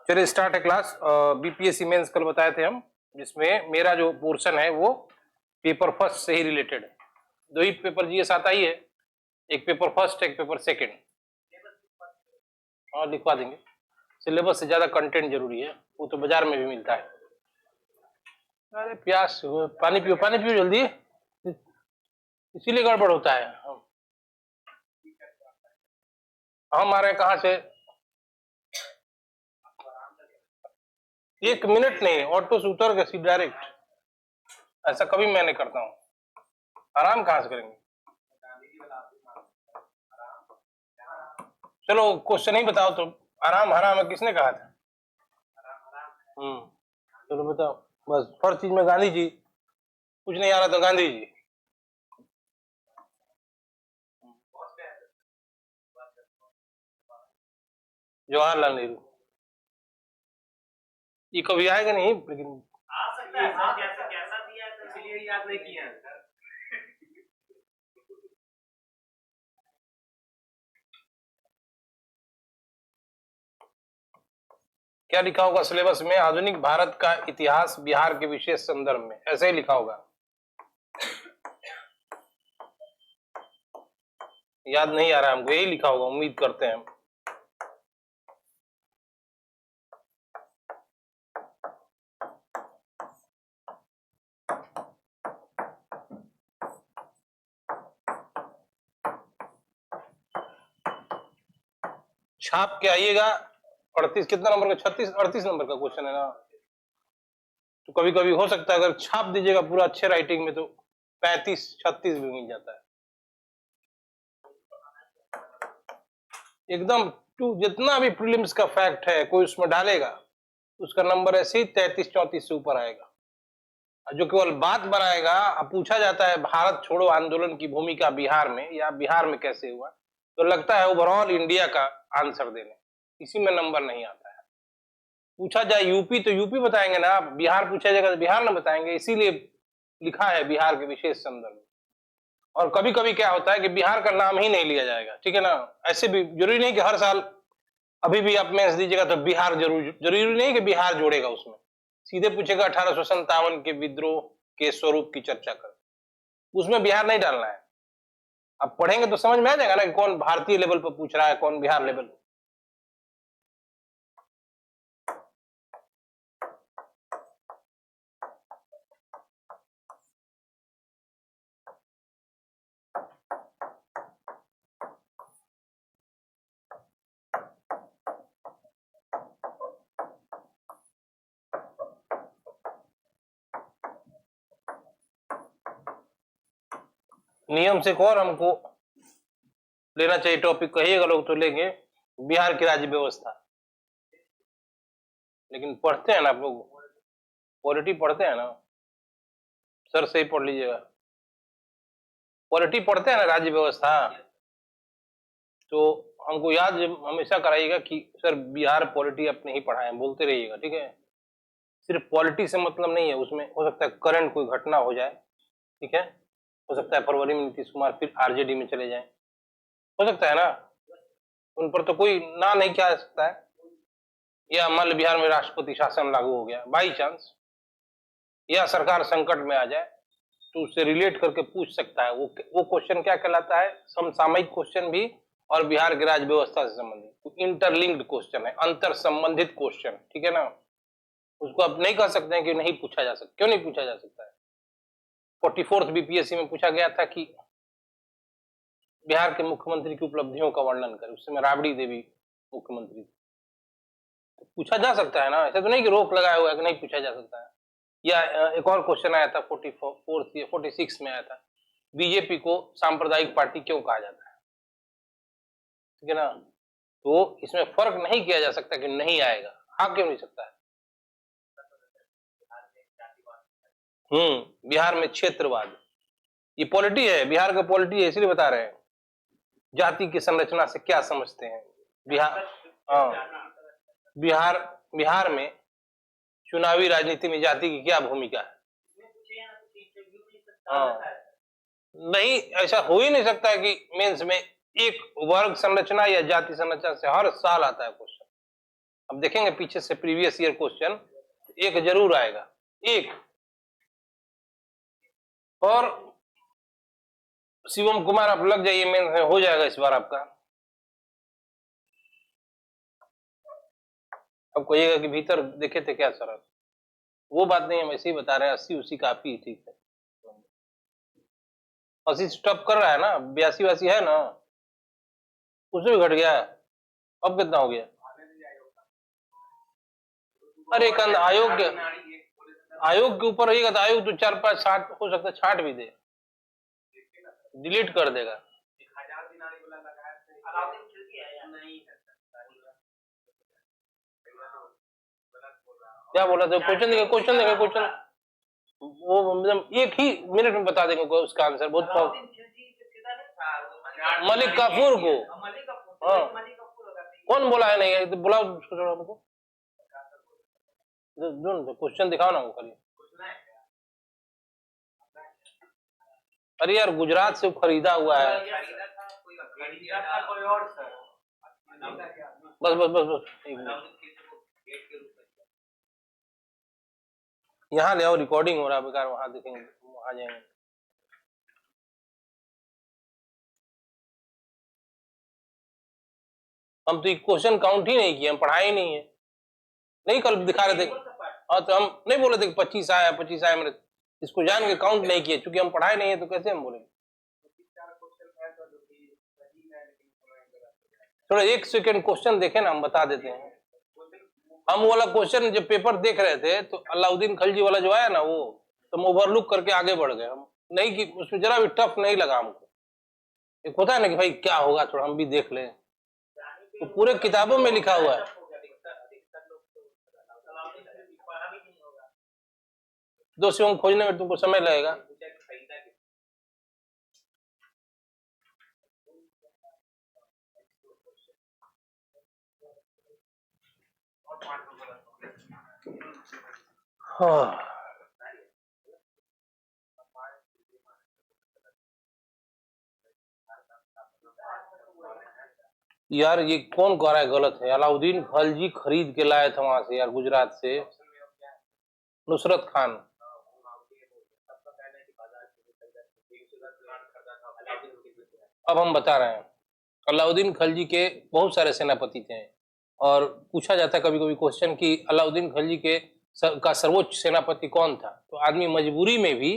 चलिए स्टार्ट है class. BPSC mains कल बताए थे हम, जिसमें मेरा जो पोर्शन है वो पेपर फर्स्ट से ही रिलेटेड है। दो ही पेपर जीएस आता ही है, एक पेपर फर्स्ट एक पेपर सेकंड। हाँ लिखवा देंगे, सिलेबस से ज्यादा कंटेंट जरूरी है, वो तो बाजार में भी मिलता है। अरे प्यास, पानी पियो पानी पियो जल्दी, इसीलिए गड़बड़ होता है। हम आ रहे हैं कहाँ से? 1 मिनट नहीं, ऑटो से उतर के डायरेक्ट। ऐसा कभी मैं नहीं करता हूँ, आराम कहाँ से करेंगे? चलो क्वेश्चन ही बताओ तो। आराम हराम है किसने कहा था? चलो बताओ बस। हर चीज में गांधी जी, कुछ नहीं आ रहा तो गांधी जी। जवाहरलाल नेहरू। ये कभी आएगा नहीं, लेकिन आ सकता है सर, कैसा दिया है तो इसलिए याद नहीं किया है सर। क्या लिखा होगा सिलेबस में? आधुनिक भारत का इतिहास बिहार के विशेष संदर्भ में, ऐसे ही लिखा होगा। याद नहीं आ रहा हमको, यही लिखा होगा, उम्मीद करते हैं हम। छाप के आइएगा। 38 कितना नंबर का? 36 38 नंबर का क्वेश्चन है ना। तो कभी कभी हो सकता है अगर छाप दीजिएगा पूरा अच्छे राइटिंग में तो 35 36 भी मिल जाता है एकदम। टू जितना भी प्रीलिम्स का फैक्ट है कोई उसमें डालेगा, उसका नंबर ऐसे ही 33 34 से ऊपर आएगा। जो केवल बात बनाएगा, अब पूछा जाता है भारत छोड़ो आंदोलन की भूमिका बिहार में या बिहार में कैसे हुआ, तो लगता है ओवरऑल इंडिया का आंसर देने, इसी में नंबर नहीं आता है। पूछा जाए यूपी तो यूपी बताएंगे ना, बिहार पूछा जाएगा तो बिहार ना बताएंगे, इसीलिए लिखा है बिहार के विशेष संदर्भ। और कभी कभी क्या होता है कि बिहार का नाम ही नहीं लिया जाएगा, ठीक है ना। ऐसे भी जरूरी नहीं कि हर साल अभी भी आप मेंस दीजिएगा तो बिहार जरूरी नहीं कि बिहार जोड़ेगा उसमें। सीधे पूछेगा 1857 के विद्रोह के स्वरूप की चर्चा कर, उसमें बिहार नहीं डालना है। अब पढ़ेंगे तो समझ में आ जाएगा ना कि कौन भारतीय लेवल पर पूछ रहा है, कौन बिहार लेवल पर। नियम से एक और हमको लेना चाहिए टॉपिक, कहिएगा लोग तो लेंगे, बिहार की राज्य व्यवस्था। लेकिन पढ़ते हैं ना आप लोग, पॉलिटी पढ़ते हैं ना, सर से ही पढ़ लीजिएगा। पॉलिटी पढ़ते हैं ना, राज्य व्यवस्था। तो हमको याद हमेशा कराइएगा कि सर बिहार पॉलिटी अपने ही पढ़ाए, बोलते रहिएगा, ठीक है। सिर्फ पॉलिटी से मतलब नहीं है, उसमें हो सकता है करंट कोई घटना हो जाए, ठीक है। हो सकता है फरवरी में नीतीश कुमार फिर आरजेडी में चले जाएं, हो सकता है ना, उन पर तो कोई ना नहीं किया जा सकता है। या मान लो बिहार में राष्ट्रपति शासन लागू हो गया बाई चांस, या सरकार संकट में आ जाए, तो उससे रिलेट करके पूछ सकता है। वो क्वेश्चन क्या कहलाता है? समसामयिक क्वेश्चन भी और बिहार की राज्य व्यवस्था से संबंधित, तो इंटरलिंक्ड क्वेश्चन है, अंतर संबंधित क्वेश्चन, ठीक है ना। उसको आप नहीं कह सकते हैं कि नहीं पूछा जा सकता। क्यों नहीं पूछा जा सकता है? 44th बीपीएससी में पूछा गया था कि बिहार के मुख्यमंत्री की उपलब्धियों का वर्णन करें, उस समय राबड़ी देवी मुख्यमंत्री, तो पूछा जा सकता है ना। ऐसा तो नहीं कि रोक लगाया हुआ है कि नहीं पूछा जा सकता है। या एक और क्वेश्चन आया था 44th या 46 में आया था, बीजेपी को सांप्रदायिक पार्टी क्यों कहा जाता है, ठीक है ना। तो इसमें फर्क नहीं किया जा सकता कि नहीं आएगा, हाँ क्यों नहीं सकता है। बिहार में क्षेत्रवाद, ये पॉलिटी है, बिहार का पॉलिटी है, इसलिए बता रहे हैं। जाति की संरचना से क्या समझते हैं बिहार? हाँ, बिहार में चुनावी राजनीति में जाति की क्या भूमिका है? हाँ, नहीं ऐसा हो ही नहीं सकता है कि मेंस में एक वर्ग संरचना या जाति संरचना से हर साल आता है क्वेश्चन। अब देखेंगे पीछे से प्रीवियस ईयर क्वेश्चन, एक जरूर आएगा, एक। और शिवम कुमार आप लग जाइए, मेन हो जाएगा इस बार आपका। अब कहिएगा कि भीतर देखे थे क्या सर, वो बात नहीं, हम ऐसे ही बता रहे हैं, 80 उसी काफी ठीक है। 80 स्टॉप कर रहा है ना, 82 है ना, उससे भी घट गया। अब कितना हो गया? अरे एक आयोग के ऊपर रहेगा तो आयोग तो 4, 5, 60 हो सकता है, 60 भी दे, डिलीट कर देगा। क्या बोला था? क्वेश्चन देखा, क्वेश्चन वो मतलब एक ही मिनट में बता देंगे उसका आंसर। बहुत मलिक काफूर को, हाँ कौन बोला है? नहीं तो बुलाओ उसको, थोड़ा हमको क्वेश्चन दिखाओ ना वो खाली। अरे यार गुजरात से खरीदा हुआ है। बस बस बस बस, यहाँ ले आओ, रिकॉर्डिंग हो रहा है बेकार, वहां देखेंगे, वहां जाएंगे। हम तो क्वेश्चन काउंट ही नहीं किए, हम पढ़ाए ही नहीं है। नहीं कल दिखा रहे थे, हाँ तो हम नहीं बोले थे 25 आया 25 आया, मेरे इसको जान के काउंट नहीं किए, क्योंकि हम पढ़ाए नहीं है तो कैसे हम बोलेंगे। थोड़ा एक सेकेंड क्वेश्चन देखे ना, हम बता देते हैं। हम वाला क्वेश्चन जब पेपर देख रहे थे तो अलाउद्दीन खलजी वाला जो आया ना, वो तो हम ओवरलुक करके आगे बढ़ गए, हम नहीं कि उसमें जरा भी टफ नहीं लगा हमको। एक होता है ना कि भाई क्या होगा, थोड़ा हम भी देख लें, तो पूरे किताबों में लिखा हुआ है। दोषियों को खोजने में तुमको समय लगेगा। हाँ यार ये कौन कह रहा है गलत है? अलाउद्दीन खलजी खरीद के लाए थे वहां से यार, गुजरात से, नुसरत खान। अब हम बता रहे हैं, अलाउद्दीन खलजी के बहुत सारे सेनापति थे, और पूछा जाता है कभी कभी क्वेश्चन कि अलाउद्दीन खलजी के का सर्वोच्च सेनापति कौन था, तो आदमी मजबूरी में भी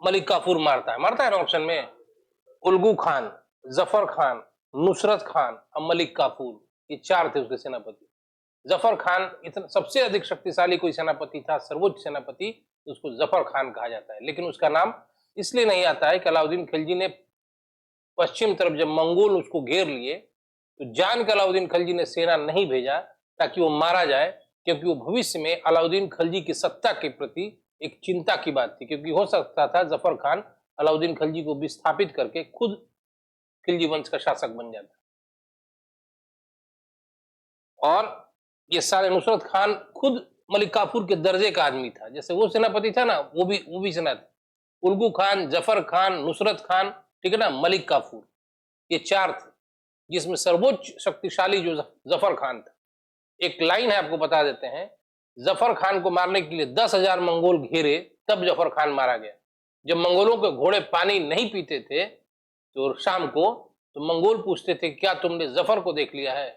मलिक काफूर मारता है ना ऑप्शन में। उल्गू खान, जफर खान, नुसरत खान और मलिक काफूर, ये 4 थे उसके सेनापति। जफर खान इतना सबसे अधिक शक्तिशाली कोई सेनापति था, सर्वोच्च सेनापति, तो उसको जफर खान कहा जाता है। लेकिन उसका नाम इसलिए नहीं आता है कि अलाउद्दीन खिलजी ने पश्चिम तरफ जब मंगोल उसको घेर लिए तो जान के अलाउद्दीन खिलजी ने सेना नहीं भेजा ताकि वो मारा जाए, क्योंकि वो भविष्य में अलाउद्दीन खिलजी की सत्ता के प्रति एक चिंता की बात थी, क्योंकि हो सकता था जफर खान अलाउद्दीन खिलजी को विस्थापित करके खुद खिलजी वंश का शासक बन जाता। और ये सारे नुसरत खान खुद मलिक काफूर के दर्जे का आदमी था, जैसे वो सेनापति था ना, वो भी सेना था। उल्गू खान, जफर खान, नुसरत खान, ठीक है ना, मलिक काफूर, ये 4 थे, जिसमें सर्वोच्च शक्तिशाली जो जफर खान था। एक लाइन है आपको बता देते हैं, जफर खान को मारने के लिए 10,000 मंगोल घेरे, तब जफर खान मारा गया। जब मंगोलों के घोड़े पानी नहीं पीते थे तो शाम को, तो मंगोल पूछते थे क्या तुमने जफर को देख लिया है?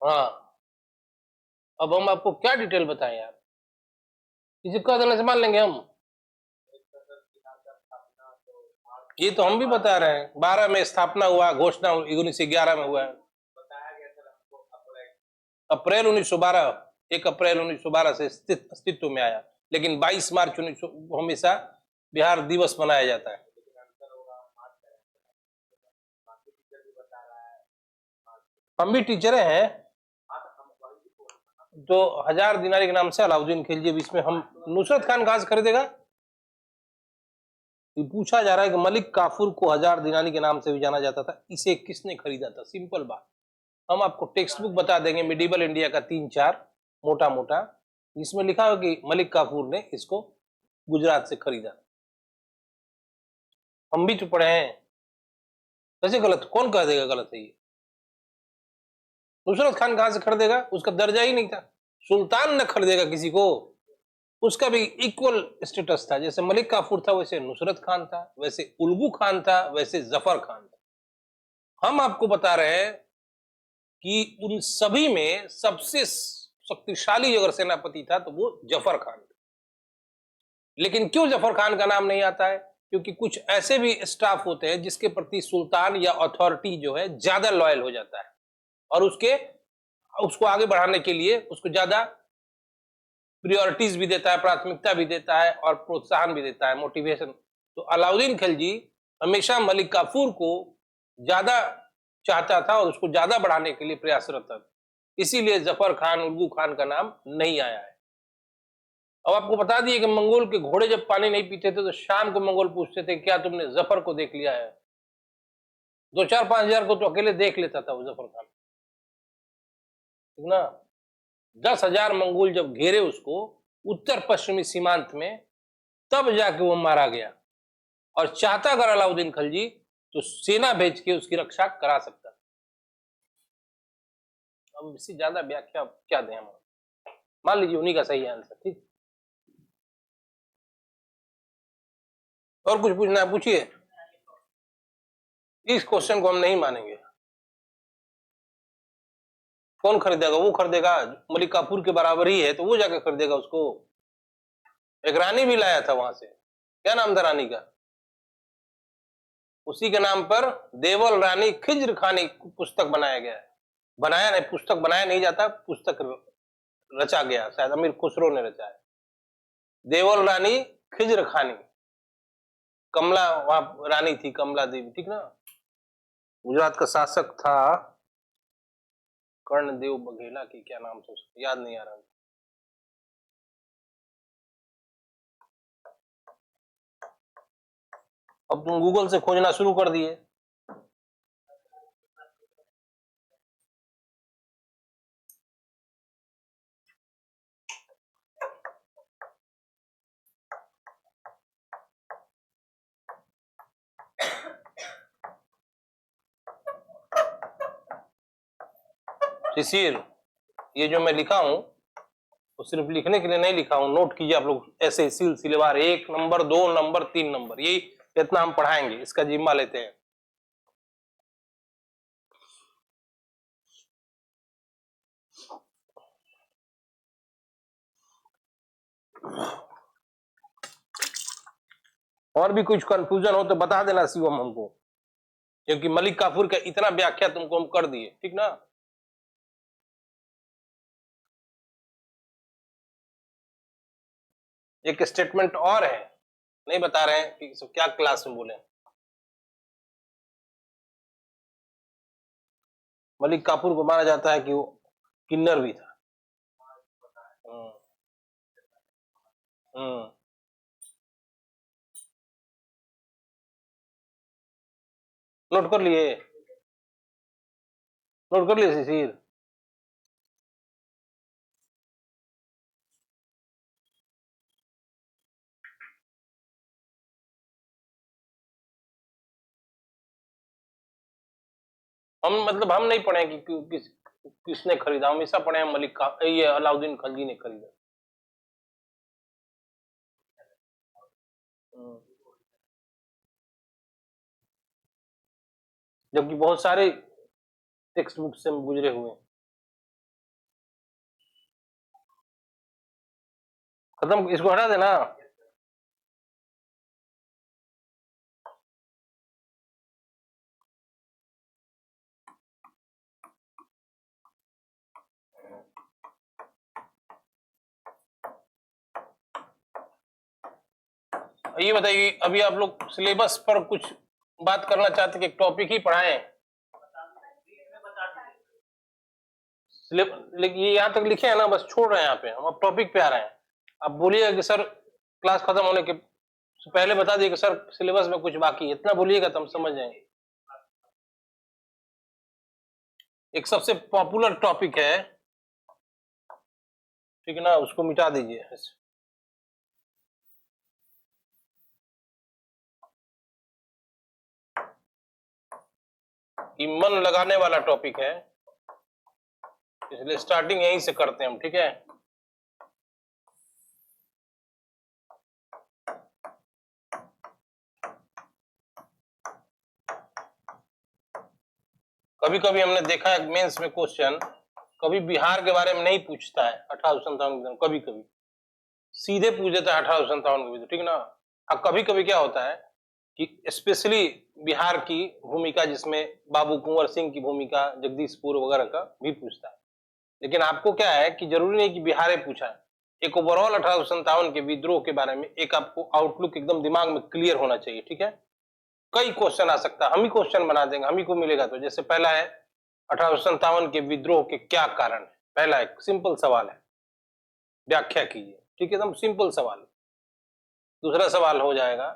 हाँ, अब हम आपको क्या डिटेल बताएं यार, किसी कह देने से मान लेंगे हम? ये तो हम भी बता रहे हैं, 12 में स्थापना हुआ, घोषणा 1911 में हुआ है, अप्रैल 1912, 1 अप्रैल 1912 से अस्तित्व में आया, लेकिन 22 मार्च 1900 हमेशा बिहार दिवस मनाया जाता है। हम भी टीचर हैं, तो 1000 दिनारी के नाम से अलाउद्दीन खिलजी, इसमें हम नुसरत खान कहां से खरीदेगा? पूछा जा रहा है कि मलिक काफूर को 1000 दिनारी के नाम से भी जाना जाता था, इसे किसने खरीदा था? सिंपल बात, हम आपको टेक्स्ट बुक बता देंगे मिडिवल इंडिया का 3-4 मोटा मोटा, जिसमें लिखा हो कि मलिक काफूर ने इसको गुजरात से खरीदा। हम भी तो पढ़े हैं। कैसे गलत, कौन कह देगा गलत है ये? नुसरत खान कहां से खरीदेगा, उसका दर्जा ही नहीं था। सुल्तान न खरीदेगा किसी को, उसका भी इक्वल स्टेटस था। जैसे मलिक काफूर था वैसे नुसरत खान था, वैसे उल्गू खान था, वैसे जफर खान था। हम आपको बता रहे हैं कि उन सभी में सबसे शक्तिशाली अगर सेनापति था तो वो जफर खान था। लेकिन क्यों जफर खान का नाम नहीं आता है? क्योंकि कुछ ऐसे भी स्टाफ होते हैं जिसके प्रति सुल्तान या अथॉरिटी जो है ज्यादा लॉयल हो जाता है और उसको आगे बढ़ाने के लिए उसको ज्यादा प्रियोरिटीज भी देता है, प्राथमिकता भी देता है और प्रोत्साहन भी देता है, मोटिवेशन। तो अलाउद्दीन खिलजी हमेशा मलिक काफूर को ज्यादा चाहता था और उसको ज्यादा बढ़ाने के लिए प्रयासरत था। इसीलिए जफर खान, उल्गू खान का नाम नहीं आया है। अब आपको बता दिए कि मंगोल के घोड़े जब पानी नहीं पीते थे तो शाम को मंगोल पूछते थे क्या तुमने जफर को देख लिया है? 2-4-5 हजार को तो अकेले देख लेता था वो जफर खान, ठीक ना। 10,000 मंगोल जब घेरे उसको उत्तर पश्चिमी सीमांत में, तब जाके वो मारा गया। और चाहता अगर अलाउद्दीन खिलजी तो सेना भेज के उसकी रक्षा करा सकता। अब इससे ज्यादा व्याख्या क्या दें हम? मान लीजिए उन्हीं का सही आंसर, ठीक। और कुछ पूछना है पूछिए। इस क्वेश्चन को हम नहीं मानेंगे। कौन खरीदेगा? वो खरीदेगा, मलिक काफूर के बराबर ही है तो वो जाके खरीदेगा उसको। एक रानी भी लाया था वहां से, क्या नाम था रानी का? उसी के नाम पर देवल रानी खिज्र खानी पुस्तक बनाया गया है। बनाया नहीं, पुस्तक बनाया नहीं जाता, पुस्तक रचा गया, शायद अमीर खुसरो ने रचा है। देवल रानी खिज्र खानी, कमला वहां रानी थी, कमला देवी, ठीक ना। गुजरात का शासक था कर्णदेव बघेला की क्या नाम था उसका, याद नहीं आ रहा। अब तुम गूगल से खोजना शुरू कर दिए। शिशिर, ये जो मैं लिखा हूं वो सिर्फ लिखने के लिए नहीं लिखा हूं, नोट कीजिए आप लोग। ऐसे सिलसिलेवार 1 नंबर, 2 नंबर, 3 नंबर, यही इतना हम पढ़ाएंगे, इसका जिम्मा लेते हैं। और भी कुछ कंफ्यूजन हो तो बता देना शिवम हमको, क्योंकि मलिक काफूर का इतना व्याख्या तुमको हम कर दिए, ठीक ना। एक स्टेटमेंट और है, नहीं बता रहे हैं कि इसको क्या क्लास में बोले। मलिक काफूर को माना जाता है कि वो किन्नर भी था। हम्म, हम्म। नोट कर लिए? नोट कर लिए शिशिर? हम मतलब हम नहीं पढ़े कि किसने खरीदा, हमेशा पढ़े हैं मलिक का, ये अलाउद्दीन खिलजी ने खरीदा। जबकि बहुत सारे टेक्स्ट बुक से हम गुजरे हुए हैं। खत्म, इसको हटा देना। ये बताइए, अभी आप लोग सिलेबस पर कुछ बात करना चाहते कि टॉपिक ही पढ़ाएं? लेकिन ये यहाँ तक लिखे हैं ना, बस छोड़ रहे हैं यहाँ पे, हम अब टॉपिक पे आ रहे हैं। अब बोलिएगा कि सर क्लास खत्म होने के पहले बता दिए कि सर सिलेबस में कुछ बाकी है, इतना बोलिएगा तो हम समझ जाएंगे। एक सबसे पॉपुलर टॉपिक है, ठीक है ना, उसको मिटा दीजिए। ये मन लगाने वाला टॉपिक है, इसलिए स्टार्टिंग यहीं से करते हैं हम, ठीक है। कभी कभी हमने देखा है मेंस में क्वेश्चन कभी बिहार के बारे में नहीं पूछता है 1857 कभी कभी सीधे पूछ देता है 1857 ठीक ना। अब कभी कभी क्या होता है कि स्पेशली बिहार की भूमिका जिसमें बाबू कुंवर सिंह की भूमिका, जगदीशपुर वगैरह का भी पूछता है। लेकिन आपको क्या है कि जरूरी नहीं कि बिहार ही पूछा है, एक ओवरऑल 1857 के विद्रोह के बारे में एक आपको आउटलुक एकदम दिमाग में क्लियर होना चाहिए, ठीक है। कई क्वेश्चन आ सकता है, हम ही क्वेश्चन बना देंगे, हम ही को मिलेगा। तो जैसे पहला है 1857 के विद्रोह के क्या कारण है, पहला एक सिंपल सवाल है, व्याख्या कीजिए, ठीक है, एकदम सिंपल सवाल। दूसरा सवाल हो जाएगा,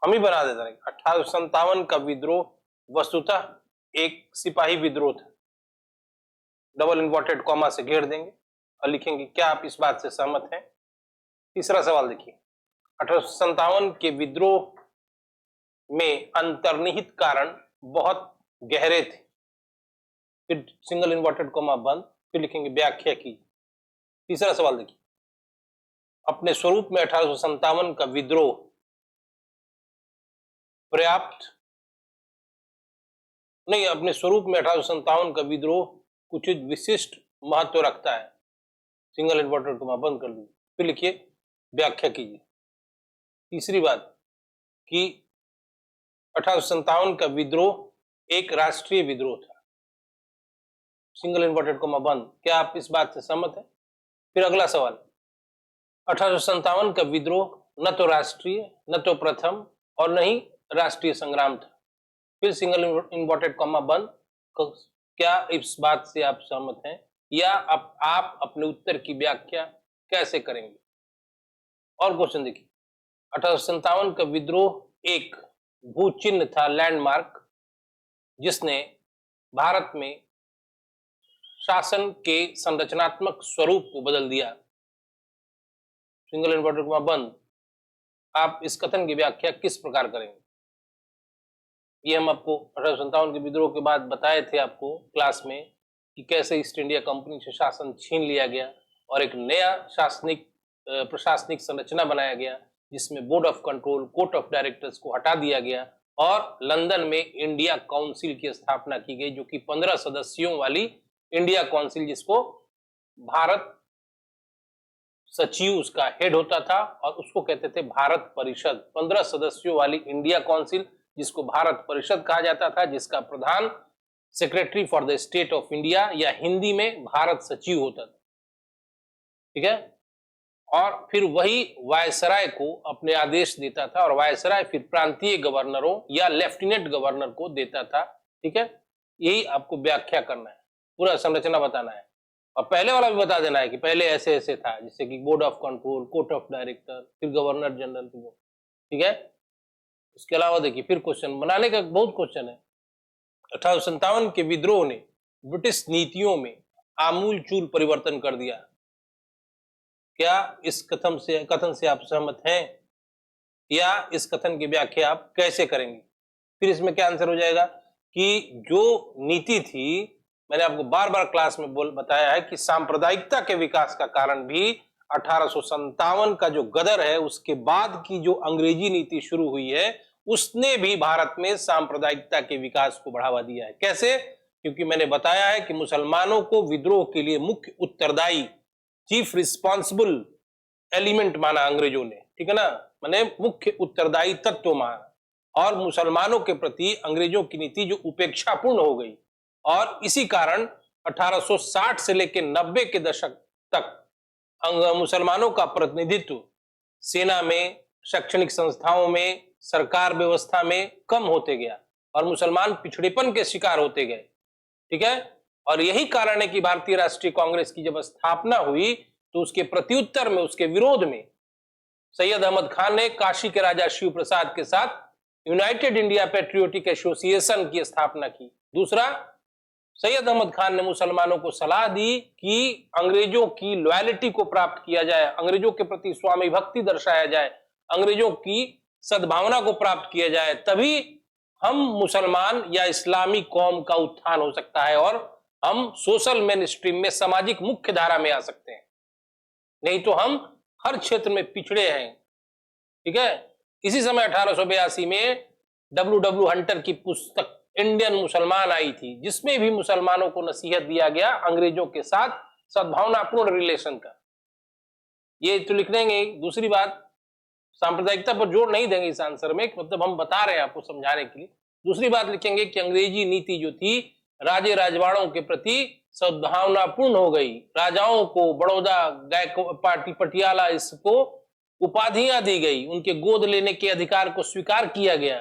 हम ही बना देते हैं, 1857 का विद्रोह वस्तुतः एक सिपाही विद्रोह था, डबल इन्वर्टेड कॉमा से घेर देंगे और लिखेंगे क्या आप इस बात से सहमत हैं। तीसरा सवाल देखिए, 1857 के विद्रोह में अंतर्निहित कारण बहुत गहरे थे, फिर सिंगल इन्वर्टेड कॉमा बंद, फिर लिखेंगे व्याख्या की। तीसरा सवाल देखिए, अपने स्वरूप में 1857 का विद्रोह पर्याप्त नहीं, अपने स्वरूप में 1857 का विद्रोह कुछ विशिष्ट महत्व रखता है, सिंगल इन्वर्टेड कॉमा बंद कर दीजिए, फिर लिखिए व्याख्या कीजिए। तीसरी बात कि 1857 का विद्रोह एक राष्ट्रीय विद्रोह था, सिंगल इन्वर्टेड कॉमा बंद, क्या आप इस बात से सहमत हैं। फिर अगला सवाल, 1857 का विद्रोह न तो राष्ट्रीय, न तो प्रथम और न ही राष्ट्रीय संग्राम था, फिर सिंगल इन्वर्टेड कॉमा बंद, क्या इस बात से आप सहमत हैं, या आप अपने उत्तर की व्याख्या कैसे करेंगे। और क्वेश्चन देखिए, 1857 का विद्रोह एक भूचिन्ह था, लैंडमार्क, जिसने भारत में शासन के संरचनात्मक स्वरूप को बदल दिया, सिंगल इन्वर्टेड कॉमा बंद, आप इस कथन की व्याख्या किस प्रकार करेंगे। ये हम आपको 1857 के विद्रोह के बाद बताए थे आपको क्लास में कि कैसे ईस्ट इंडिया कंपनी से शासन छीन लिया गया और एक नया प्रशासनिक संरचना बनाया गया, जिसमें board of control, court of directors को हटा दिया गया और लंदन में इंडिया काउंसिल की स्थापना की गई, जो कि 15 सदस्यों वाली इंडिया काउंसिल, जिसको भारत सचिव उसका हेड होता था और उसको कहते थे भारत परिषद। 15 सदस्यों वाली इंडिया काउंसिल, जिसको भारत परिषद कहा जाता था, जिसका प्रधान secretary for the state of India या हिंदी में भारत सचिव होता था, ठीक है। और फिर वही वायसराय को अपने आदेश देता था और वायसराय फिर प्रांतीय गवर्नरों या लेफ्टिनेंट गवर्नर को देता था, ठीक है। यही आपको व्याख्या करना है, पूरा संरचना बताना है और पहले वाला भी बता देना है कि पहले ऐसे ऐसे था, जैसे कि board of control, court of director, फिर गवर्नर जनरल, ठीक है। इसके अलावा देखिए, फिर क्वेश्चन बनाने का बहुत क्वेश्चन है। 1857 के विद्रोह ने ब्रिटिश नीतियों में आमूलचूल परिवर्तन कर दिया, क्या इस कथन से आप सहमत हैं, या इस कथन की व्याख्या आप कैसे करेंगे। फिर इसमें क्या आंसर हो जाएगा कि जो नीति थी, मैंने आपको बार बार क्लास में बताया है कि सांप्रदायिकता के विकास का कारण भी 1857 का जो गदर है, उसके बाद की जो अंग्रेजी नीति शुरू हुई है, उसने भी भारत में सांप्रदायिकता के विकास को बढ़ावा दिया है। कैसे? क्योंकि मैंने बताया है कि मुसलमानों को विद्रोह के लिए मुख्य उत्तरदायी, चीफ रिस्पॉन्सिबल एलिमेंट माना अंग्रेजों ने, ठीक है ना, माने मुख्य उत्तरदायी तत्व माना, और मुसलमानों के प्रति अंग्रेजों की नीति जो उपेक्षापूर्ण हो गई, और इसी कारण 1860 से लेकर 90 के दशक तक मुसलमानों का प्रतिनिधित्व सेना में, शैक्षणिक संस्थाओं में, सरकार व्यवस्था में कम होते गया और मुसलमान पिछड़ेपन के शिकार होते गए, ठीक है। और यही कारण है कि भारतीय राष्ट्रीय कांग्रेस की जब स्थापना हुई तो उसके प्रत्युत्तर में, उसके विरोध में सैयद अहमद खान ने काशी के राजा शिव प्रसाद के साथ यूनाइटेड इंडिया पैट्रियोटिक एसोसिएशन की स्थापना की। दूसरा, सैयद अहमद खान ने मुसलमानों को सलाह दी कि अंग्रेजों की लॉयल्टी को प्राप्त किया जाए, अंग्रेजों के प्रति स्वामी भक्ति दर्शाया जाए, अंग्रेजों की सद्भावना को प्राप्त किया जाए, तभी हम मुसलमान या इस्लामी कौम का उत्थान हो सकता है और हम सोशल मेन स्ट्रीम में, सामाजिक मुख्य धारा में आ सकते हैं। नहीं तो हम हर क्षेत्र में पिछड़े हैं। ठीक है। इसी समय 1882 में W. हंटर की पुस्तक इंडियन मुसलमान आई थी, जिसमें भी मुसलमानों को नसीहत दिया गया अंग्रेजों के साथ सद्भावनापूर्ण रिलेशन का। ये तो लिख देंगे। दूसरी बात, सांप्रदायिकता पर जोर नहीं देंगे इस आंसर में, मतलब हम बता रहे हैं आपको समझाने के लिए। दूसरी बात लिखेंगे कि अंग्रेजी नीति जो थी राजे राजवाड़ों के प्रति सद्भावनापूर्ण हो गई। राजाओं को बड़ौदा, गायकवाड़, पटियाला इसको उपाधियां दी गई, उनके गोद लेने के अधिकार को स्वीकार किया गया।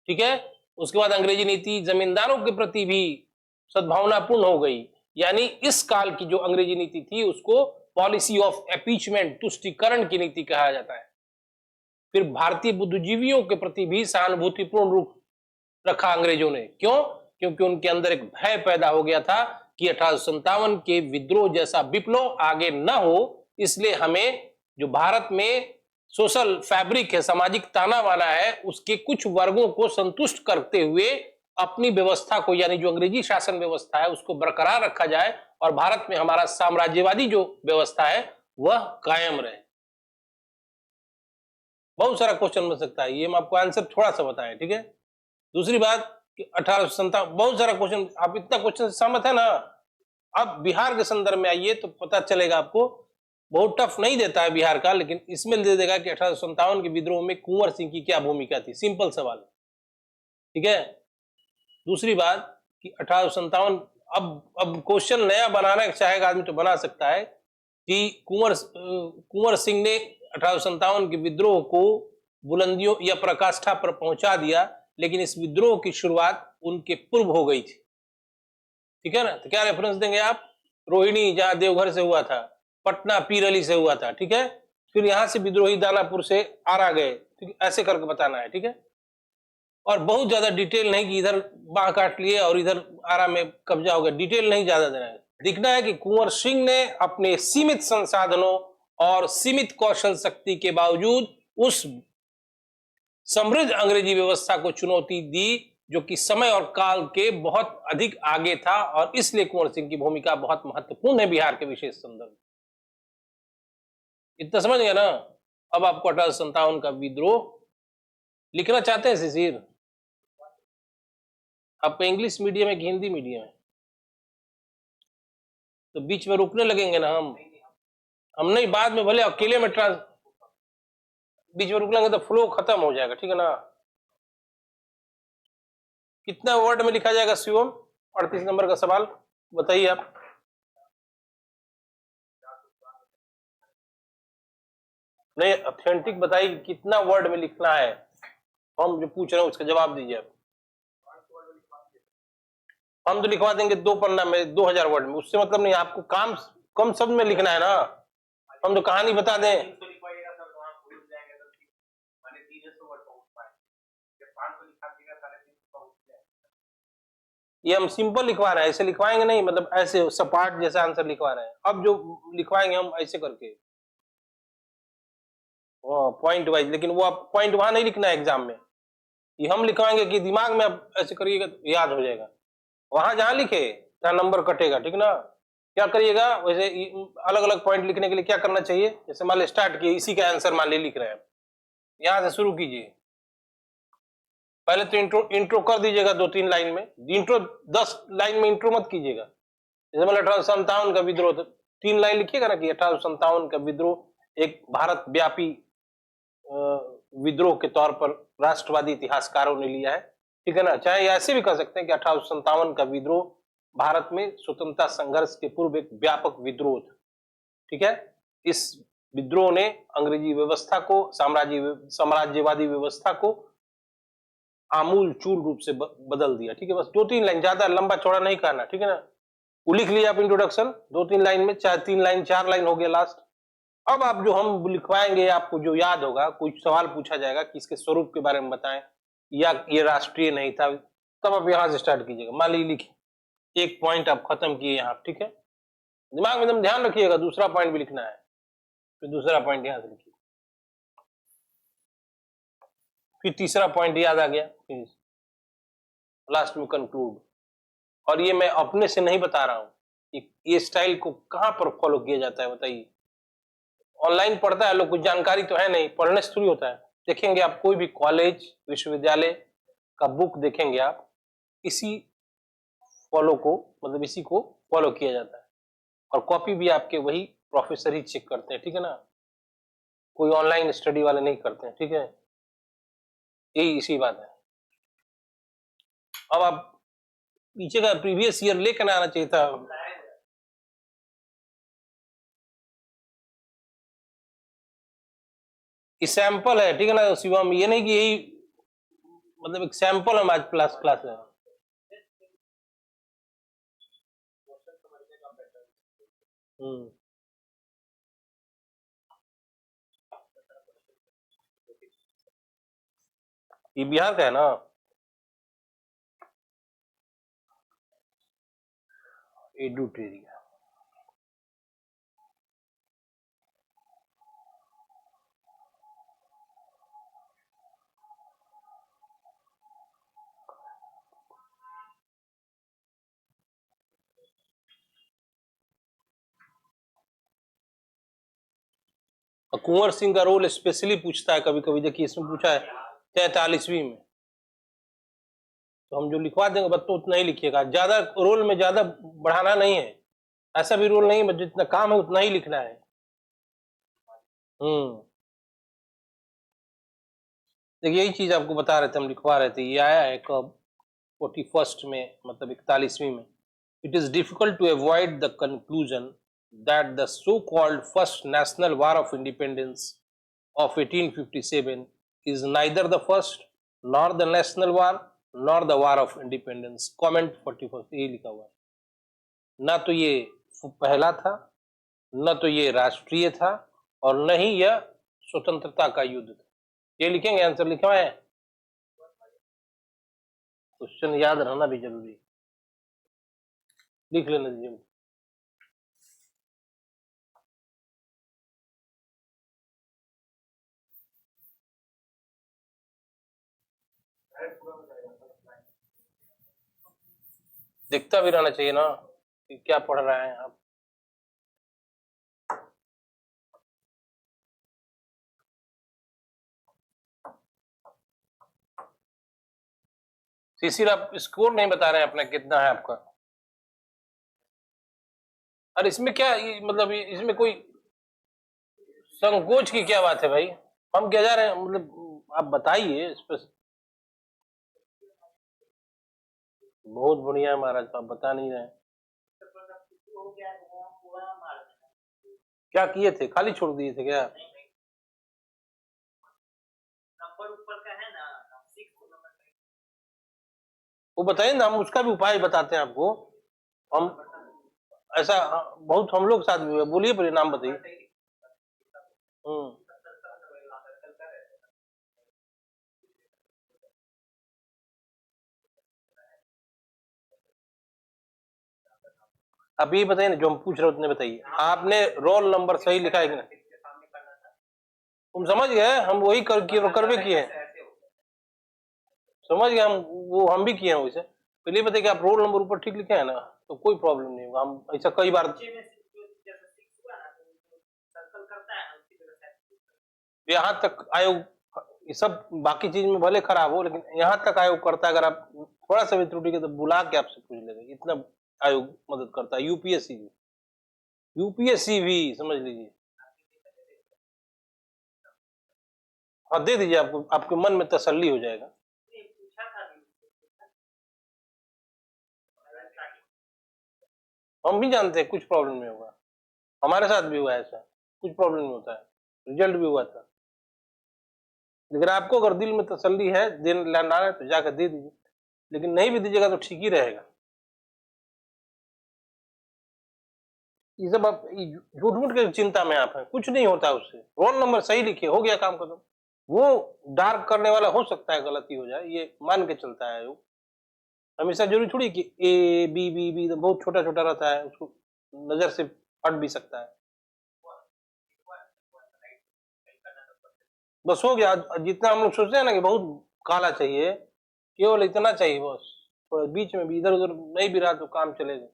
ठीक है। उसके बाद अंग्रेजी नीति जमींदारों के प्रति भी सद्भावनापूर्ण हो गई, यानी इस काल की जो अंग्रेजी नीति थी उसको पॉलिसी ऑफ अपीचमेंट, तुष्टीकरण की नीति कहा जाता है। फिर भारतीय बुद्धिजीवियों के प्रति भी सहानुभूतिपूर्ण रूप रखा अंग्रेजों ने। क्यों? क्योंकि उनके अंदर एक भय पैदा हो गया था कि 1857 के विद्रोह जैसा विप्लव आगे न हो, इसलिए हमें जो भारत में सोशल फैब्रिक है, सामाजिक ताना बाना है, उसके कुछ वर्गों को संतुष्ट करते हुए अपनी व्यवस्था को, यानी जो अंग्रेजी शासन व्यवस्था है उसको बरकरार रखा जाए और भारत में हमारा साम्राज्यवादी जो व्यवस्था है वह कायम रहे। बहुत सारा क्वेश्चन बन सकता है, ये हम आपको आंसर थोड़ा सा बताएं। ठीक है। दूसरी बात कि 1857, बहुत सारा क्वेश्चन, आप इतना क्वेश्चन से सहमत है ना। अब बिहार के संदर्भ में आइए तो पता चलेगा आपको। बहुत टफ नहीं देता है बिहार का, लेकिन इसमें दे देगा कि 1857 के विद्रोह में कुंवर सिंह की क्या भूमिका थी। सिंपल सवाल। ठीक है। दूसरी बात कि 1857, अब क्वेश्चन नया बनाना चाहेगा आदमी तो बना सकता है कि कुंवर सिंह ने 1857 के विद्रोह को बुलंदियों या पराकाष्ठा पर पहुंचा दिया, लेकिन इस विद्रोह की शुरुआत उनके पूर्व हो गई थी। ठीक है ना। तो क्या रेफरेंस देंगे आप? रोहिणी जहां देवघर से हुआ था, पटना पीर अली से हुआ था। ठीक है। फिर यहां से विद्रोही दानापुर से आरा गए। ठीक, ऐसे करके बताना है। ठीक है। और बहुत ज्यादा डिटेल नहीं कि इधर बाह काट लिए और इधर आरा में कब्जा हो गया, डिटेल नहीं ज्यादा देना है। दिखना है कि कुंवर सिंह ने अपने सीमित संसाधनों और सीमित कौशल शक्ति के बावजूद उस समृद्ध अंग्रेजी व्यवस्था को चुनौती दी, जो कि समय और काल के बहुत अधिक आगे था, और इसलिए कुंवर सिंह की भूमिका बहुत महत्वपूर्ण है बिहार के विशेष संदर्भ। इतना समझ गया ना। अब आपको 1857 का विद्रोह लिखना चाहते हैं शिशिर? आपका इंग्लिश मीडियम है कि हिंदी मीडियम है? तो बीच में रुकने लगेंगे ना हम नहीं, बाद में भले अकेले में बीच में रुक लेंगे तो फ्लो खत्म हो जाएगा। ठीक है ना। कितना वर्ड में लिखा जाएगा शिवम? 38 नंबर का सवाल बताइए आप। नहीं, ऑथेंटिक बताइए कितना वर्ड में लिखना है। हम जो पूछ रहे हैं उसका जवाब दीजिए आप। हम तो लिखवा देंगे 2 पन्ना में 2000 वर्ड में, उससे मतलब नहीं। आपको काम कम शब्द में लिखना है ना। हम तो कहानी बता दें। ये हम सिंपल लिखवा रहे हैं, ऐसे लिखवाएंगे नहीं, मतलब ऐसे सपाट जैसा आंसर लिखवा रहे हैं। अब जो लिखवाएंगे हम ऐसे करके पॉइंट वाइज, लेकिन वो आप पॉइंट वहां नहीं लिखना है एग्जाम में। ये हम लिखवाएंगे कि दिमाग में आप ऐसे करिएगा तो याद हो जाएगा। वहां जहां लिखे जहां नंबर कटेगा। ठीक ना। क्या करिएगा वैसे, अलग अलग पॉइंट लिखने के लिए क्या करना चाहिए? जैसे मान ली स्टार्ट किए, इसी का आंसर मान ली लिख रहे हैं, यहां से शुरू कीजिए। पहले तो इंट्रो कर दीजिएगा 2-3 लाइन में। इंट्रो 10 लाइन में इंट्रो मत कीजिएगा। जैसे मान 1857 का विद्रोह, 3 लाइन लिखिएगा ना कि 1857 का विद्रोह एक भारत व्यापी विद्रोह के तौर पर राष्ट्रवादी इतिहासकारों ने लिया है। ठीक है ना। चाहे ऐसे भी कह सकते हैं कि 1857 का विद्रोह भारत में स्वतंत्रता संघर्ष के पूर्व एक व्यापक विद्रोह था। ठीक है। इस विद्रोह ने अंग्रेजी व्यवस्था को, साम्राज्यवादी व्यवस्था को आमूल चूल रूप से बदल दिया। ठीक है। बस 2-3 लाइन, ज्यादा लंबा चौड़ा नहीं करना। ठीक है ना। वो लिख लिया आप इंट्रोडक्शन 2-3 लाइन में, चाहे 3 लाइन 4 लाइन हो गया लास्ट। अब आप जो हम लिखवाएंगे, आपको जो याद होगा, कोई सवाल पूछा जाएगा कि इसके स्वरूप के बारे में बताएं या ये राष्ट्रीय नहीं था, तब आप यहां से स्टार्ट कीजिएगा। मान लीजिए लिखिए, एक पॉइंट आप खत्म किए यहाँ। ठीक है। दिमाग में एकदम ध्यान रखिएगा, दूसरा पॉइंट भी लिखना है, फिर दूसरा पॉइंट यहां से लिखिए, फिर तीसरा पॉइंट याद आ गया, फिर लास्ट में कंक्लूड। और ये मैं अपने से नहीं बता रहा हूं, ये स्टाइल को कहां पर फॉलो किया जाता है बताइए। ऑनलाइन पढ़ता है लोग, कुछ जानकारी तो है नहीं, पढ़ने से थोड़ी होता है। देखेंगे आप कोई भी कॉलेज विश्वविद्यालय का बुक देखेंगे आप, इसी फॉलो को मतलब इसी को फॉलो किया जाता है। और कॉपी भी आपके वही प्रोफेसर ही चेक करते हैं, ठीक है ना, कोई ऑनलाइन स्टडी वाले नहीं करते हैं, ठीक है। यही इसी बात है। अब आप पीछे का प्रीवियस ईयर लेकर आना चाहिए था। ये सैंपल है, ठीक है ना शिवम, ये नहीं कि यही मतलब एक सैंपल हम आज क्लास है। हम्म, ये बिहार का है ना, एडुटेरिया। और कुंवर सिंह का रोल स्पेशली पूछता है कभी कभी, देखिए इसमें पूछा है 43वीं में, तो हम जो लिखवा देंगे बस तो उतना ही लिखिएगा, ज्यादा रोल में ज्यादा बढ़ाना नहीं है, ऐसा भी रोल नहीं है, जितना काम है उतना ही लिखना है। देखिए यही चीज आपको बता रहे थे, हम लिखवा रहे थे, ये आया है कब 41st में, मतलब 41वीं में। It is difficult to avoid the conclusion that the so called first national war of independence of 1857 is neither the first nor the national war nor the war of independence. Comment 41 ये लिखा हुआ है, ना तो ये पहला था, न तो ये राष्ट्रीय था, और न ही यह स्वतंत्रता का युद्ध था। ये लिखेंगे, आंसर लिखा है, क्वेश्चन याद रहना भी जरूरी, लिख लेना दीजिए। दिखता भी रहना चाहिए ना कि क्या पढ़ रहे हैं आप। सीसी आप स्कोर नहीं बता रहे हैं अपना, कितना है आपका। और इसमें क्या मतलब इसमें कोई संकोच की क्या बात है भाई, हम क्या जा रहे हैं, मतलब आप बताइए इस पर। बहुत बढ़िया महाराज, आप बता नहीं रहे। क्या किए थे, खाली छोड़ दिए थे क्या? नंबर ऊपर का है ना, 6 नंबर का। वो बताइए ना, हम उसका भी उपाय बताते हैं आपको। हम ऐसा बहुत हम लोग साथ भी हुआ, बोलिए पर नाम बताइए। अब ये बताइए ना, जो हम पूछ रहे उतने बताइए। आपने रोल नंबर सही लिखा है कि नहीं? तुम समझ गए, हम वही करवे किए हैं, समझ गए हम, वो हम भी किए हैं वैसे। पहले बताइए कि आप रोल नंबर ऊपर ठीक लिखे हैं ना, तो कोई प्रॉब्लम नहीं होगा। हम ऐसा कई बार, यहाँ तक आयोग, ये सब बाकी चीज में भले खराब हो, लेकिन यहाँ तक आयोग करता है। अगर आप थोड़ा सा भी त्रुटि के तो बुला के आपसे पूछ लेगा, इतना आयोग मदद करता है। यूपीएससी भी समझ लीजिए। हाँ दे दीजिए, आपको आपके मन में तसल्ली हो जाएगा। हम भी जानते हैं कुछ प्रॉब्लम नहीं होगा, हमारे साथ भी हुआ ऐसा, कुछ प्रॉब्लम नहीं होता है, रिजल्ट भी हुआ था। लेकिन आपको अगर दिल में तसल्ली है दिन लाना है तो जाकर दे दीजिए, लेकिन नहीं भी दीजिएगा तो ठीक ही रहेगा। ये सब आप झूठ मूठ के चिंता में आप हैं, कुछ नहीं होता उससे। रोल नंबर सही लिखिए, हो गया काम खत्म। वो डार्क करने वाला हो सकता है गलती हो जाए, ये मान के चलता है वो। हमेशा जरूरी थोड़ी कि ए बी बी बी तो बहुत छोटा छोटा रहता है, उसको नजर से हट भी सकता है। बस हो गया, जितना हम लोग सोचते हैं ना कि बहुत काला चाहिए, केवल इतना चाहिए बस। थोड़ा बीच में भी इधर उधर नहीं भी रहा तो काम चलेगा।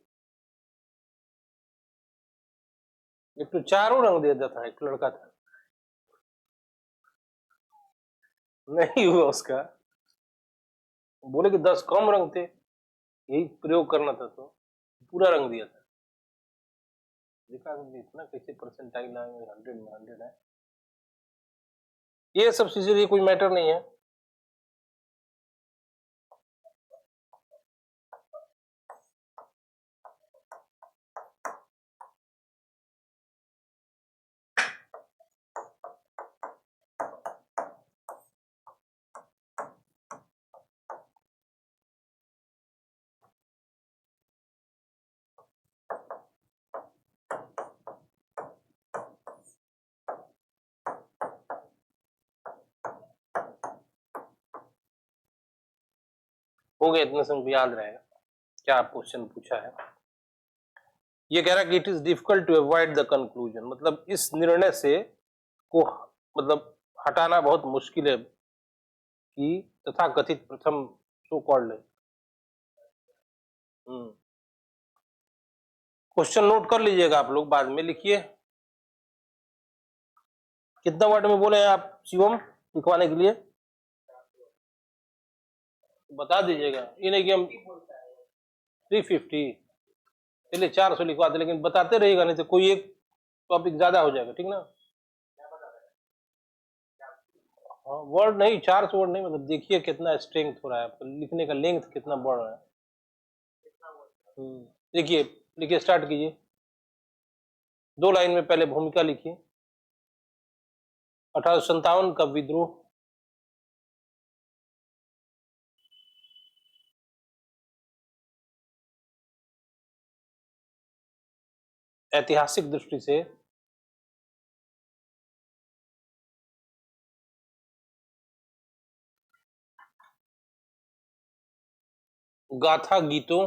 एक तो चारों रंग दे देता है, एक लड़का था, नहीं हुआ उसका, बोले कि 10 कम रंग थे, यही प्रयोग करना था तो पूरा रंग दिया था। देखा तुमने इतना कैसे परसेंटाइल आए, 100 में 100 है। ये सब चीजें, ये कोई मैटर नहीं है। हो गया इतने समय याद रहेगा क्या आप क्वेश्चन पूछा है। ये कह रहा है कि it is difficult to avoid the conclusion, मतलब इस निर्णय से को मतलब हटाना बहुत मुश्किल है कि तथा कथित प्रथम सो कॉल्ड। क्वेश्चन नोट कर लीजिएगा आप लोग, बाद में लिखिए। कितना वर्ड में बोले हैं आप शिवम लिखवाने के लिए, बता दीजिएगा। ये नहीं कि हम 350, चलिए 400 लिखवाते, लेकिन बताते रहिएगा, नहीं तो कोई एक टॉपिक ज्यादा हो जाएगा, ठीक ना। हाँ, वर्ड नहीं, 400 वर्ड नहीं, मतलब देखिए कितना स्ट्रेंथ हो रहा है आपका, लिखने का लेंथ कितना बढ़ रहा है। देखिए, लिखिए, स्टार्ट कीजिए। 2 लाइन में पहले भूमिका लिखिए। 1857 का विद्रोह, ऐतिहासिक दृष्टि से गाथा गीतों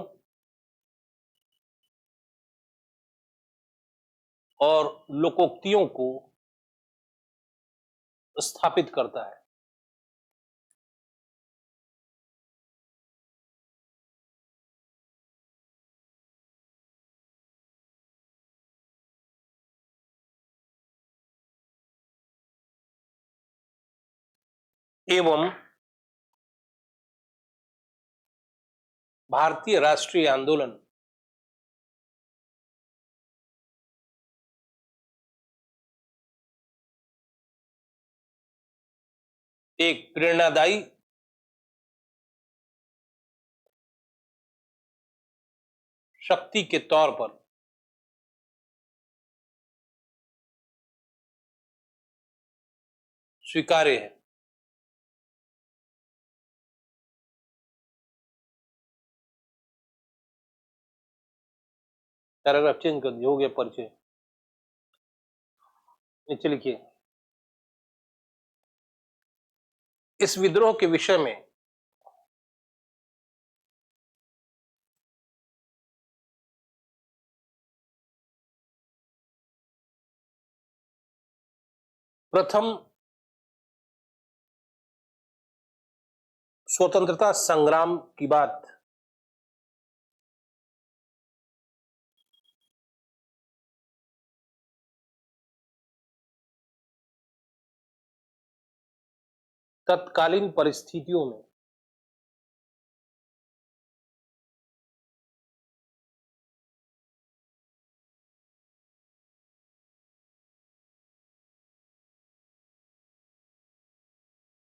और लोकोक्तियों को स्थापित करता है। एवं भारतीय राष्ट्रीय आंदोलन एक प्रेरणादायी शक्ति के तौर पर स्वीकार्य है। पैराग्राफ चेंज कर दिया, हो गया परिचय। नीचे लिखिए, इस विद्रोह के विषय में प्रथम स्वतंत्रता संग्राम की बात तत्कालीन परिस्थितियों में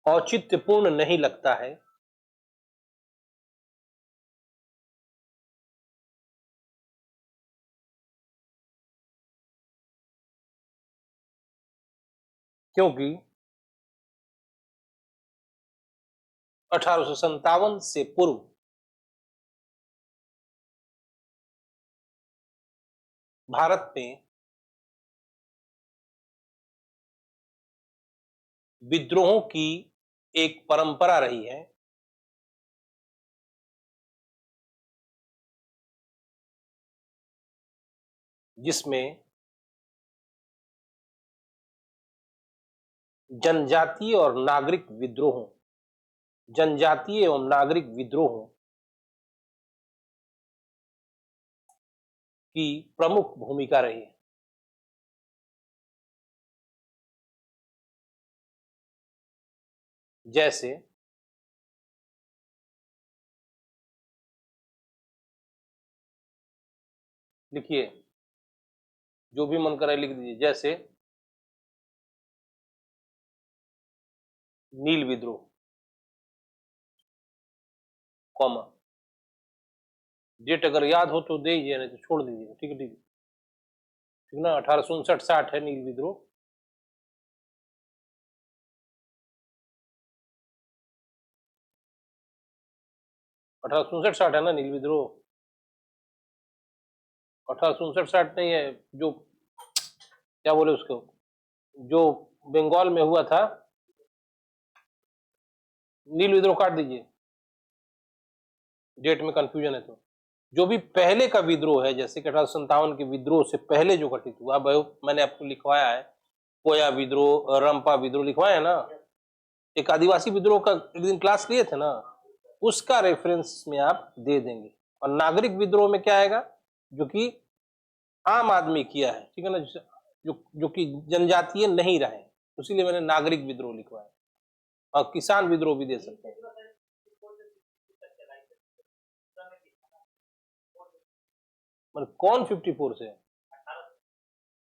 औचित्यपूर्ण नहीं लगता है, क्योंकि 1857 से पूर्व भारत में विद्रोहों की एक परंपरा रही है, जिसमें जनजातीय और नागरिक विद्रोहों जनजातीय एवं नागरिक विद्रोहों की प्रमुख भूमिका रही है? जैसे लिखिए, जो भी मन करे लिख दीजिए। जैसे नील विद्रोह, कॉमा, डेट अगर याद हो तो दे दीजिए, नहीं तो छोड़ दीजिए। ठीक है, ठीक है, ठीक ना। 1859-60 है नील विद्रोह। 1859-60 है ना नील विद्रोह। 1859-60 नहीं है, जो क्या बोले उसको, जो बंगाल में हुआ था। नील विद्रोह काट दीजिए, डेट में कंफ्यूजन है तो। जो भी पहले का विद्रोह है, जैसे कि 1857 के विद्रोह से पहले जो घटित हुआ, मैंने आपको लिखवाया है, कोया विद्रोह, रंपा विद्रोह लिखवाया है ना। एक आदिवासी विद्रोह का एक दिन क्लास लिए थे ना, उसका रेफरेंस में आप दे देंगे। और नागरिक विद्रोह में क्या आएगा, जो कि आम आदमी किया है, ठीक है ना, जो कि जनजातीय नहीं रहे, इसीलिए मैंने नागरिक विद्रोह लिखवाया। और किसान विद्रोह भी दे सकते हैं। मतलब कौन 54 से?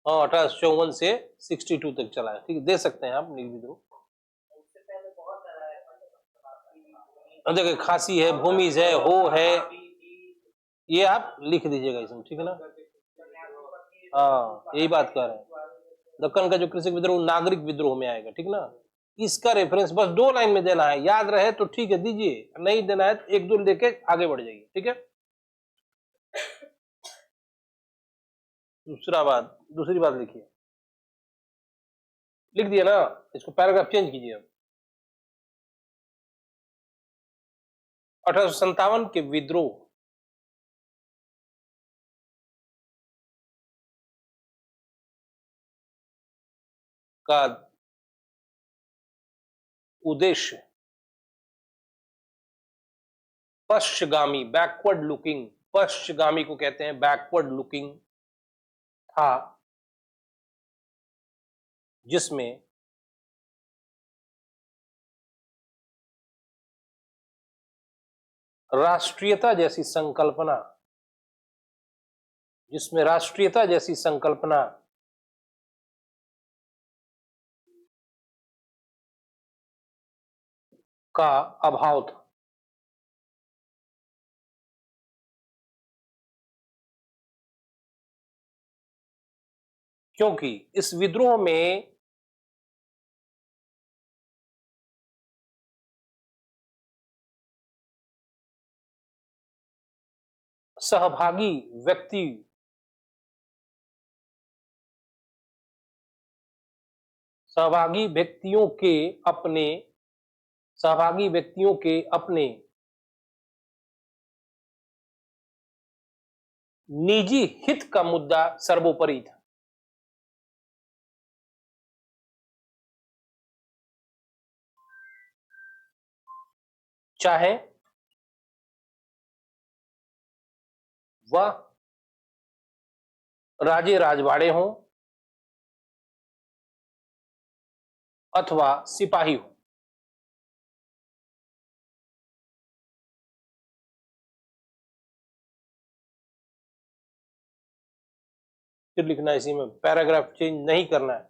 हाँ, 1854 से 62 तक चला है। ठीक है, दे सकते हैं आप नील विद्रोह। देखिए, खासी है, भूमिज है, हो है, ये आप लिख दीजिएगा इसमें, ठीक है ना। हाँ, यही बात कर रहे हैं। दक्कन का जो कृषि विद्रोह नागरिक विद्रोह में आएगा, ठीक ना। इसका रेफरेंस बस 2 लाइन में देना है, याद रहे तो ठीक है दीजिए, नहीं देना है तो 1-2 लेके आगे बढ़ जाइए, ठीक है। दूसरी बात लिखिए, लिख दिया ना, इसको पैराग्राफ चेंज कीजिए अब। 1857 के विद्रोह का उद्देश्य पश्चिगामी, बैकवर्ड लुकिंग, पश्चिगामी को कहते हैं बैकवर्ड लुकिंग था, जिसमें राष्ट्रीयता जैसी संकल्पना, का अभाव था। क्योंकि इस विद्रोह में सहभागी व्यक्ति सहभागी व्यक्तियों के अपने निजी हित का मुद्दा सर्वोपरि था। चाहे वह राजे राजवाड़े हों अथवा सिपाही हो। फिर लिखना इसी में, पैराग्राफ चेंज नहीं करना है।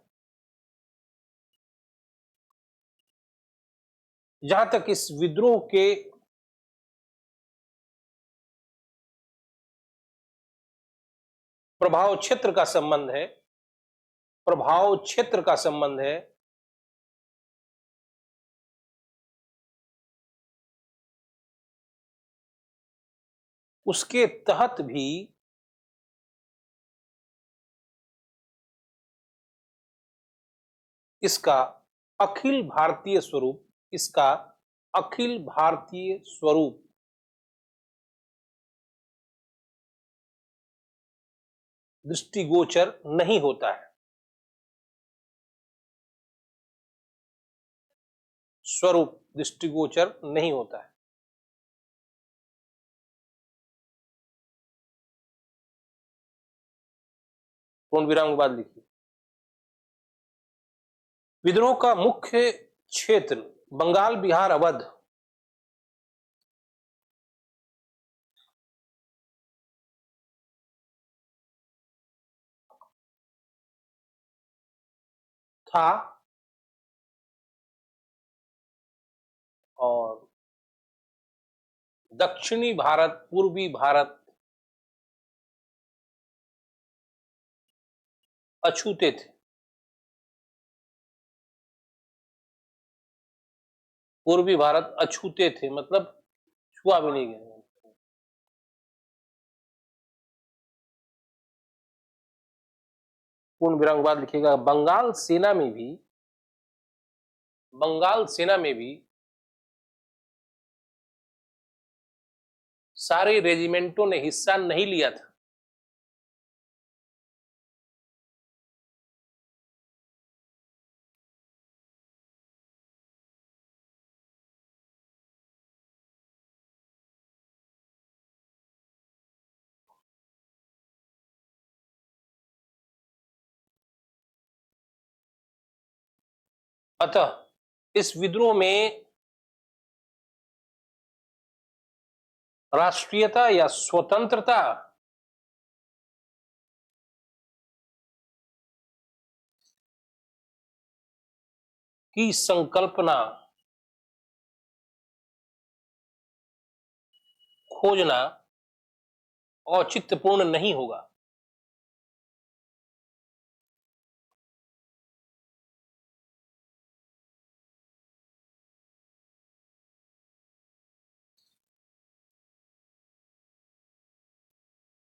जहां तक इस विद्रोह के प्रभाव क्षेत्र का संबंध है, उसके तहत भी इसका अखिल भारतीय स्वरूप दृष्टिगोचर नहीं होता है। स्वरूप दृष्टिगोचर नहीं होता है। पूर्ण विराम के बाद लिखिए। विद्रोह का मुख्य क्षेत्र बंगाल, बिहार, अवध। था और दक्षिणी भारत, पूर्वी भारत अछूते थे। पूर्वी भारत अछूते थे मतलब छुआ भी नहीं गया। पूर्ण विराम के बाद लिखिएगा बंगाल सेना में भी सारे रेजिमेंटों ने हिस्सा नहीं लिया था। अतः इस विद्रोह में राष्ट्रीयता या स्वतंत्रता की संकल्पना खोजना औचित्यपूर्ण नहीं होगा।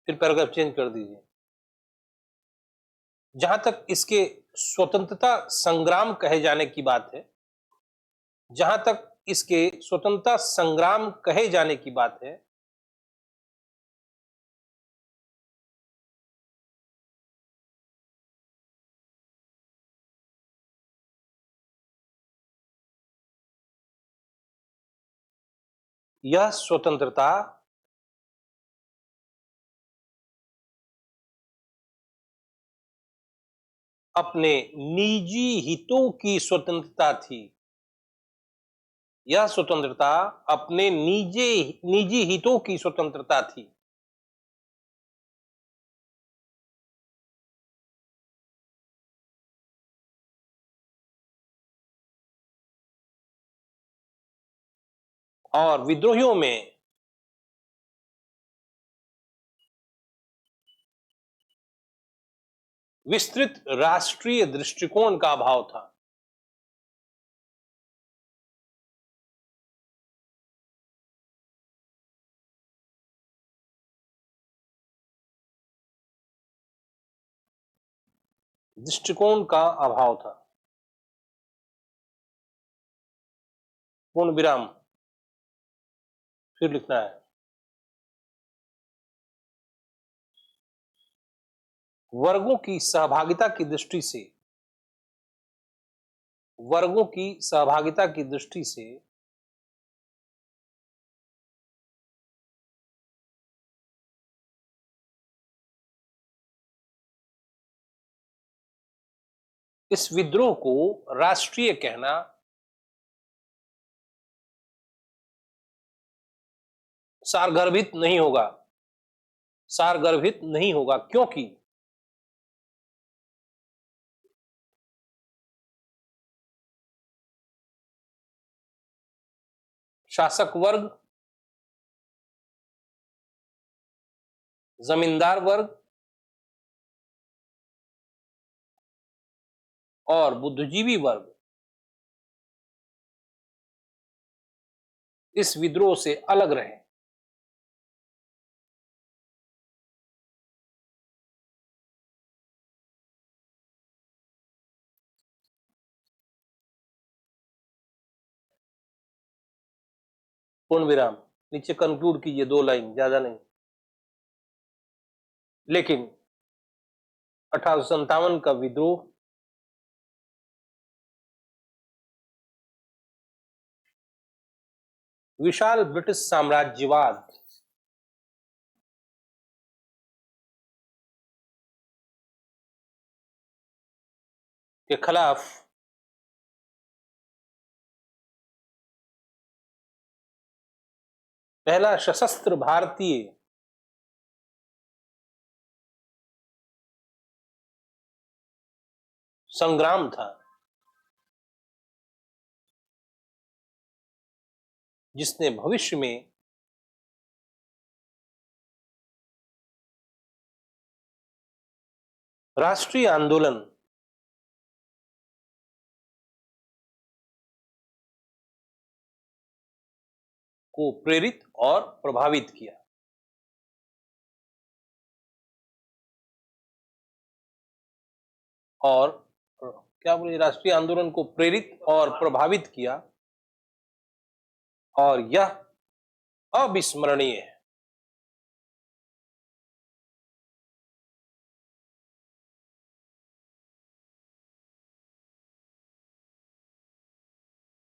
फिर पैराग्राफ चेंज कर दीजिए। जहां तक इसके स्वतंत्रता संग्राम कहे जाने की बात है, जहां तक इसके स्वतंत्रता संग्राम कहे जाने की बात है, यह स्वतंत्रता अपने निजी हितों की स्वतंत्रता थी। यह स्वतंत्रता अपने निजी हितों की स्वतंत्रता थी। और विद्रोहियों में विस्तृत राष्ट्रीय दृष्टिकोण का अभाव था। दृष्टिकोण का अभाव था। पूर्ण विराम फिर लिखना है। वर्गों की सहभागिता की दृष्टि से, वर्गों की सहभागिता की दृष्टि से इस विद्रोह को राष्ट्रीय कहना सारगर्भित नहीं होगा। सारगर्भित नहीं होगा क्योंकि शासक वर्ग, जमींदार वर्ग और बुद्धिजीवी वर्ग इस विद्रोह से अलग रहे। पूर्ण विराम नीचे कंक्लूड कीजिए, 2 लाइन, ज्यादा नहीं। लेकिन 1857 का विद्रोह विशाल ब्रिटिश साम्राज्यवाद के खिलाफ पहला सशस्त्र भारतीय संग्राम था, जिसने भविष्य में राष्ट्रीय आंदोलन को प्रेरित और प्रभावित किया। और क्या बोले, राष्ट्रीय आंदोलन को प्रेरित और प्रभावित किया, और यह अविस्मरणीय है।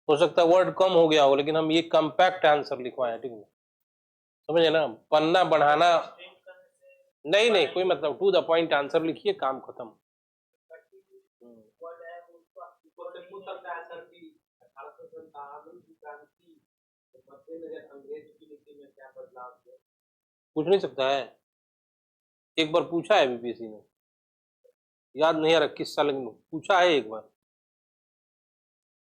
हो सकता है वर्ड कम हो गया हो, लेकिन हम ये कम्पैक्ट आंसर लिखवाए, ठीक है, समझे ना, पन्ना बढ़ाना नहीं, नहीं कोई मतलब, टू द पॉइंट आंसर लिखिए, काम खत्म। पूछ नहीं सकता है, एक बार पूछा है बीपीएससी ने, याद नहीं आ रहा किस साल, लेकिन पूछा है एक बार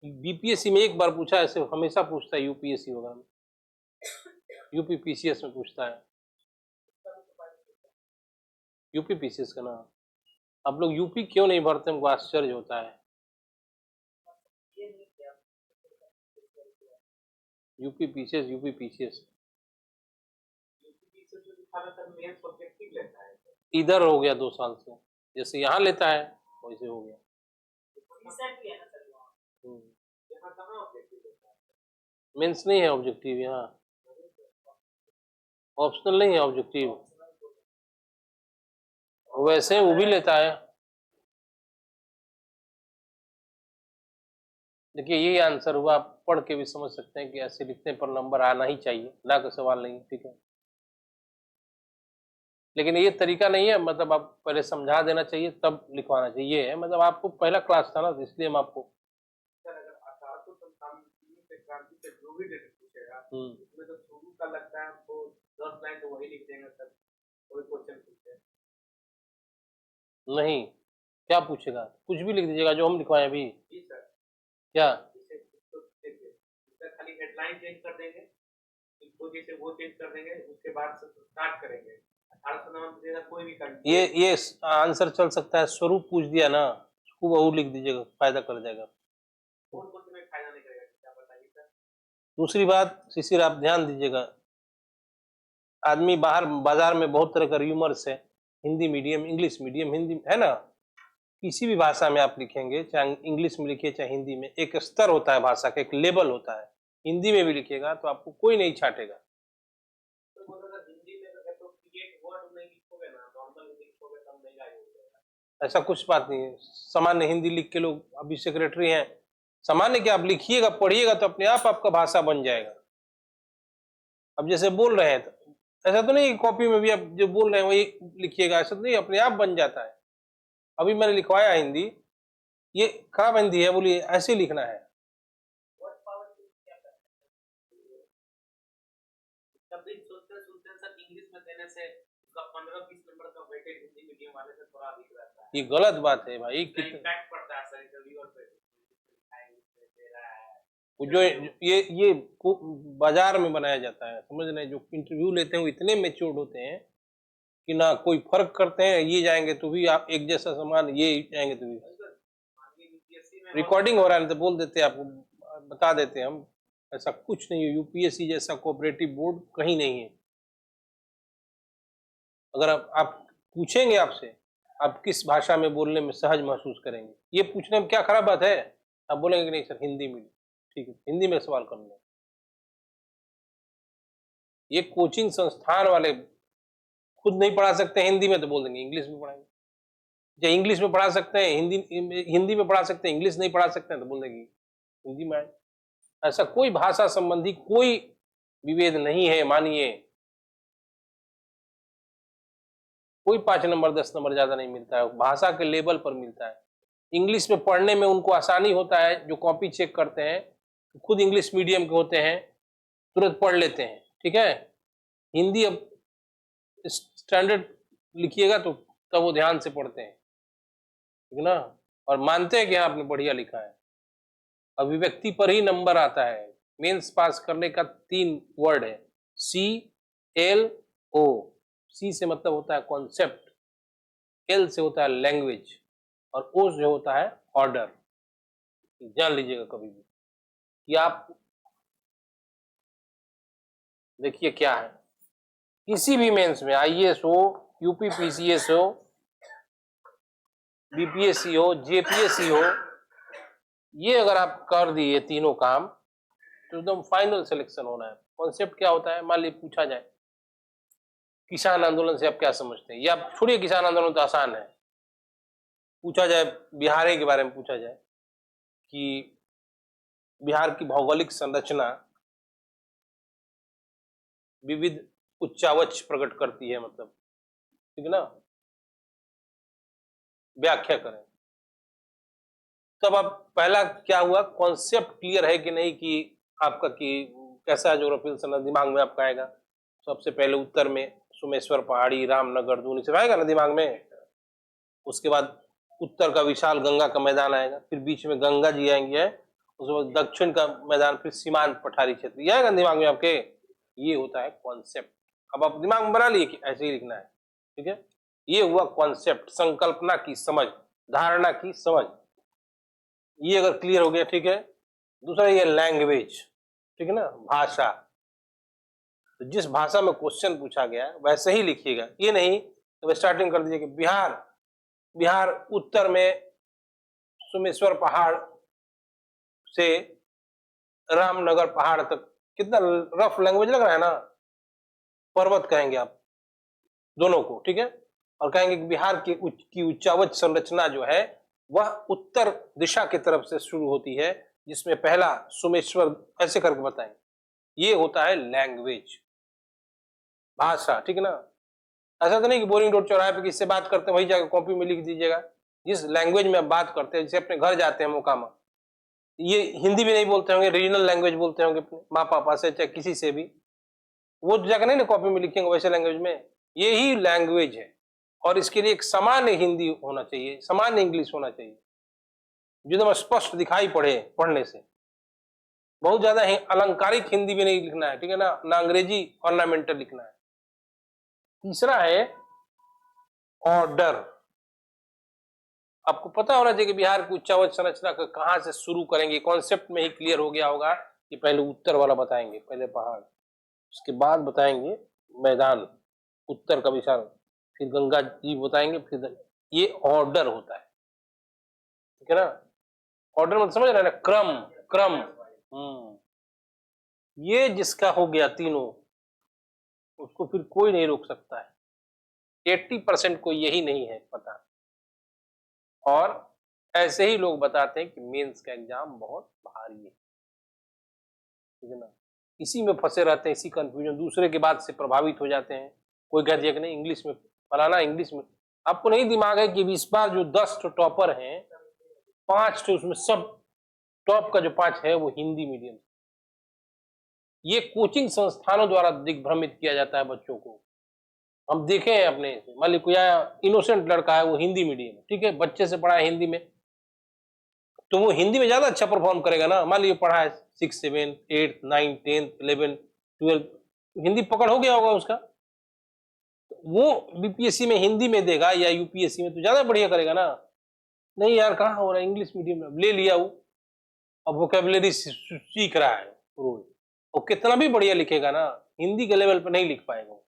बीपीएससी में, एक बार पूछा है, ऐसे हमेशा पूछता है यूपीएससी वगैरह में, यूपी पीसीएस में पूछता है, यूपी पीसीएस का ना। आप लोग यूपी क्यों नहीं भरते, हमको आश्चर्य होता है। यूपी पीसीएस, यूपी पीसीएस इधर हो गया 2 साल से, जैसे यहाँ लेता है वैसे हो गया। मेंस नहीं है ऑब्जेक्टिव, यहाँ ऑप्शनल नहीं है ऑब्जेक्टिव, वैसे वो भी लेता है। देखिए यही आंसर हुआ, आप पढ़ के भी समझ सकते हैं कि ऐसे लिखने पर नंबर आना ही चाहिए, ना का सवाल नहीं, ठीक है। लेकिन ये तरीका नहीं है, मतलब आप पहले समझा देना चाहिए तब लिखवाना चाहिए, ये है मतलब, आपको पहला क्लास था ना, इसलिए हम आपको नहीं, क्या पूछेगा, कुछ भी लिख दीजिएगा जो हम लिखवाएं अभी। क्या खाली हेडलाइन चेंज कर देंगे, जैसे वो चेंज कर देंगे, उसके बाद स्टार्ट करेंगे। 1899 कोई भी कंट्री, ये आंसर चल सकता है, स्वरूप पूछ दिया ना, उसको वो लिख दीजिएगा, फायदा कर जाएगा। कौन कौन से में फायदा नहीं करेगा, क्या बताइए सर। दूसरी बात शिशिर, आप ध्यान दीजिएगा, आदमी बाहर बाजार में बहुत तरह का र्यूमर्स है, Hindi medium, English medium, Hindi है ना, किसी भी भाषा में आप लिखेंगे, चाहे इंग्लिश में लिखिए चाहे हिंदी में, एक स्तर होता है भाषा का, एक लेवल होता है। हिंदी में भी लिखिएगा तो आपको कोई नहीं छाटेगा। ऐसा कुछ बात नहीं है, सामान्य हिंदी लिख के लोग, अभी सेक्रेटरी हैं, सामान्य क्या, आप लिखिएगा पढ़िएगा तो अपने आप आपका भाषा बन जाएगा। अब जैसे बोल रहे हैं तो ऐसा तो नहीं कॉपी में भी आप जो बोल रहे हैं वही लिखिएगा, ऐसा तो नहीं, अपने आप बन जाता है। अभी मैंने लिखवाया हिंदी, ये खराब हिंदी है, बोलिए ऐसे लिखना है। ये गलत बात है भाई, जो ये बाजार में बनाया जाता है, समझ रहे हैं, जो इंटरव्यू लेते हैं वो इतने मेच्योर्ड होते हैं कि ना कोई फर्क करते हैं, ये जाएंगे तो भी आप एक जैसा सामान, ये जाएंगे तो भी। रिकॉर्डिंग हो रहा है तो बोल देते हैं, आपको बता देते हैं हम, ऐसा कुछ नहीं है, यूपीएससी जैसा कोऑपरेटिव बोर्ड कहीं नहीं है। अगर आप पूछेंगे आपसे, आप किस भाषा में बोलने में सहज महसूस करेंगे, ये पूछने में क्या खराब बात है, आप बोलेंगे कि नहीं सर हिंदी में, ठीक है हिंदी में सवाल कर लो। ये कोचिंग संस्थान वाले खुद नहीं पढ़ा सकते हिंदी में तो बोल देंगे इंग्लिश में पढ़ाएंगे, या इंग्लिश में पढ़ा सकते हैं हिंदी में पढ़ा सकते हैं, इंग्लिश नहीं पढ़ा सकते हैं तो बोल देंगे हिंदी में आए। ऐसा कोई भाषा संबंधी कोई विभेद नहीं है, मानिए, कोई 5 नंबर 10 नंबर ज्यादा नहीं मिलता है, भाषा के लेवल पर मिलता है। इंग्लिश में पढ़ने में उनको आसानी होता है, जो कॉपी चेक करते हैं खुद इंग्लिश मीडियम के होते हैं, तुरंत पढ़ लेते हैं। ठीक है, हिंदी अब स्टैंडर्ड लिखिएगा तो तब वो ध्यान से पढ़ते हैं, ठीक है ना, और मानते हैं कि हाँ आपने बढ़िया लिखा है। अभिव्यक्ति पर ही नंबर आता है। मेंस पास करने का 3 वर्ड है, CLO। C से मतलब होता है कॉन्सेप्ट, L से होता है लैंग्वेज, और O से होता है ऑर्डर। जान लीजिएगा कभी भी कि आप देखिए क्या है, किसी भी मेंस में IAS हो, UPPCS हो, BPSC हो, JPSC हो, ये अगर आप कर दिए तीनों काम तो एकदम फाइनल सिलेक्शन होना है। कॉन्सेप्ट क्या होता है, मान लीजिए पूछा जाए किसान आंदोलन से आप क्या समझते हैं, या छोड़िए किसान आंदोलन तो आसान है, पूछा जाए बिहार के बारे में पूछा जाए कि बिहार की भौगोलिक संरचना विविध उच्चावच प्रकट करती है, मतलब ठीक है ना, व्याख्या करें। तब अब पहला क्या हुआ, कॉन्सेप्ट क्लियर है कि नहीं कि आपका कि कैसा ज्योग्राफिकल संरचना दिमाग में आपका आएगा। सबसे पहले उत्तर में सोमेश्वर पहाड़ी, रामनगर, दूनी से आएगा ना दिमाग में। उसके बाद उत्तर का विशाल गंगा का मैदान आएगा, फिर बीच में गंगा जी आएंगे, उसके बाद दक्षिण का मैदान, फिर सीमांत पठारी क्षेत्र, ये आएगा दिमाग में आपके। ये होता है कॉन्सेप्ट। अब आप दिमाग में बना लिए कि ऐसे ही लिखना है, ठीक है। ये हुआ कॉन्सेप्ट, संकल्पना की समझ, धारणा की समझ, ये अगर क्लियर हो गया, ठीक है। दूसरा ये लैंग्वेज, ठीक है ना, भाषा। तो जिस भाषा में क्वेश्चन पूछा गया वैसे ही लिखिएगा, ये नहीं तो स्टार्टिंग कर दीजिए कि बिहार उत्तर में सोमेश्वर पहाड़ से रामनगर पहाड़ तक। कितना रफ लैंग्वेज लग रहा है ना। पर्वत कहेंगे आप दोनों को, ठीक है, और कहेंगे कि बिहार की उच्चावच संरचना जो है वह उत्तर दिशा की तरफ से शुरू होती है, जिसमें पहला सोमेश्वर, ऐसे करके बताएंगे। ये होता है लैंग्वेज, भाषा, ठीक है ना। ऐसा तो नहीं कि बोरिंग रोड चौराहे पे किससे बात करते हैं वही जाकर कॉपी में लिख दीजिएगा। जिस लैंग्वेज में आप बात करते हैं, जैसे अपने घर जाते हैं मोकामा, ये हिंदी भी नहीं बोलते होंगे, रीजनल लैंग्वेज बोलते होंगे माँ पापा से चाहे किसी से भी, वो जाकर नहीं ना कॉपी में लिखेंगे वैसे लैंग्वेज में। ये ही लैंग्वेज है, और इसके लिए एक सामान्य हिंदी होना चाहिए, सामान्य इंग्लिश होना चाहिए, जो एकदम स्पष्ट दिखाई पड़े पढ़ने से। बहुत ज्यादा अलंकारिक हिंदी भी नहीं लिखना है, ठीक है ना अंग्रेजी ऑर्नामेंटल लिखना है। तीसरा है ऑर्डर। आपको पता होना चाहिए कि बिहार की उच्चावच संरचना को कहां से शुरू करेंगे, कॉन्सेप्ट में ही क्लियर हो गया होगा कि पहले उत्तर वाला बताएंगे, पहले पहाड़, उसके बाद बताएंगे मैदान उत्तर का विशाल, फिर गंगा जी बताएंगे, फिर ये ऑर्डर होता है, ठीक है ना। ऑर्डर मतलब समझ रहे हैं ना, क्रम क्रम। ये जिसका हो गया तीनों, उसको फिर कोई नहीं रोक सकता है। 80% को यही नहीं है पता, और ऐसे ही लोग बताते हैं कि मेंस का एग्जाम बहुत भारी है, ठीक है ना। इसी में फंसे रहते हैं, इसी कंफ्यूजन, दूसरे के बात से प्रभावित हो जाते हैं। कोई कह दिया कि नहीं इंग्लिश में फलाना, इंग्लिश में। आपको नहीं दिमाग है कि इस बार जो 10 तो टॉपर हैं, 5 तो उसमें सब टॉप का जो 5 है वो हिंदी मीडियम। ये कोचिंग संस्थानों द्वारा दिग्भ्रमित किया जाता है बच्चों को। हम देखे हैं अपने, मान ली कोई इनोसेंट लड़का है, वो हिंदी मीडियम, ठीक है, बच्चे से पढ़ा है हिंदी में, तो वो हिंदी में ज्यादा अच्छा परफॉर्म करेगा ना। मान लीजिए पढ़ा है 6, 7, 8, 9, 10, 11, 12, हिंदी पकड़ हो गया होगा उसका, वो बीपीएससी में हिंदी में देगा या यूपीएससी में तो ज्यादा बढ़िया करेगा ना। नहीं यार, कहाँ हो रहा है, इंग्लिश मीडियम में ले लिया वो, अब वोकेबलरी सीख रहा है रोज, और कितना भी बढ़िया लिखेगा ना, हिंदी के लेवल पर नहीं लिख पाएगा।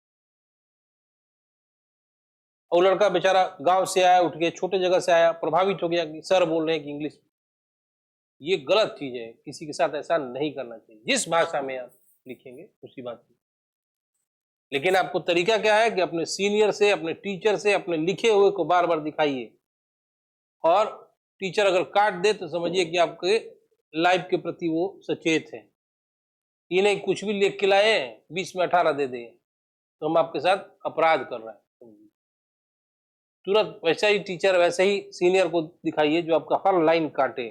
और लड़का बेचारा गांव से आया, उठ के छोटे जगह से आया, प्रभावित हो गया कि सर बोल रहे हैं कि इंग्लिश। ये गलत चीज है, किसी के साथ ऐसा नहीं करना चाहिए। जिस भाषा में आप लिखेंगे उसी बात में, लेकिन आपको तरीका क्या है कि अपने सीनियर से, अपने टीचर से अपने लिखे हुए को बार बार दिखाइए, और टीचर अगर काट दे तो समझिए कि आपके लाइफ के प्रति वो सचेत है। ये नहीं कुछ भी लिख के लाए 20 में 18 दे दे तो हम आपके साथ अपराध कर रहे हैं। तुरंत वैसा ही टीचर वैसे ही सीनियर को दिखाइए जो आपका हर लाइन काटे।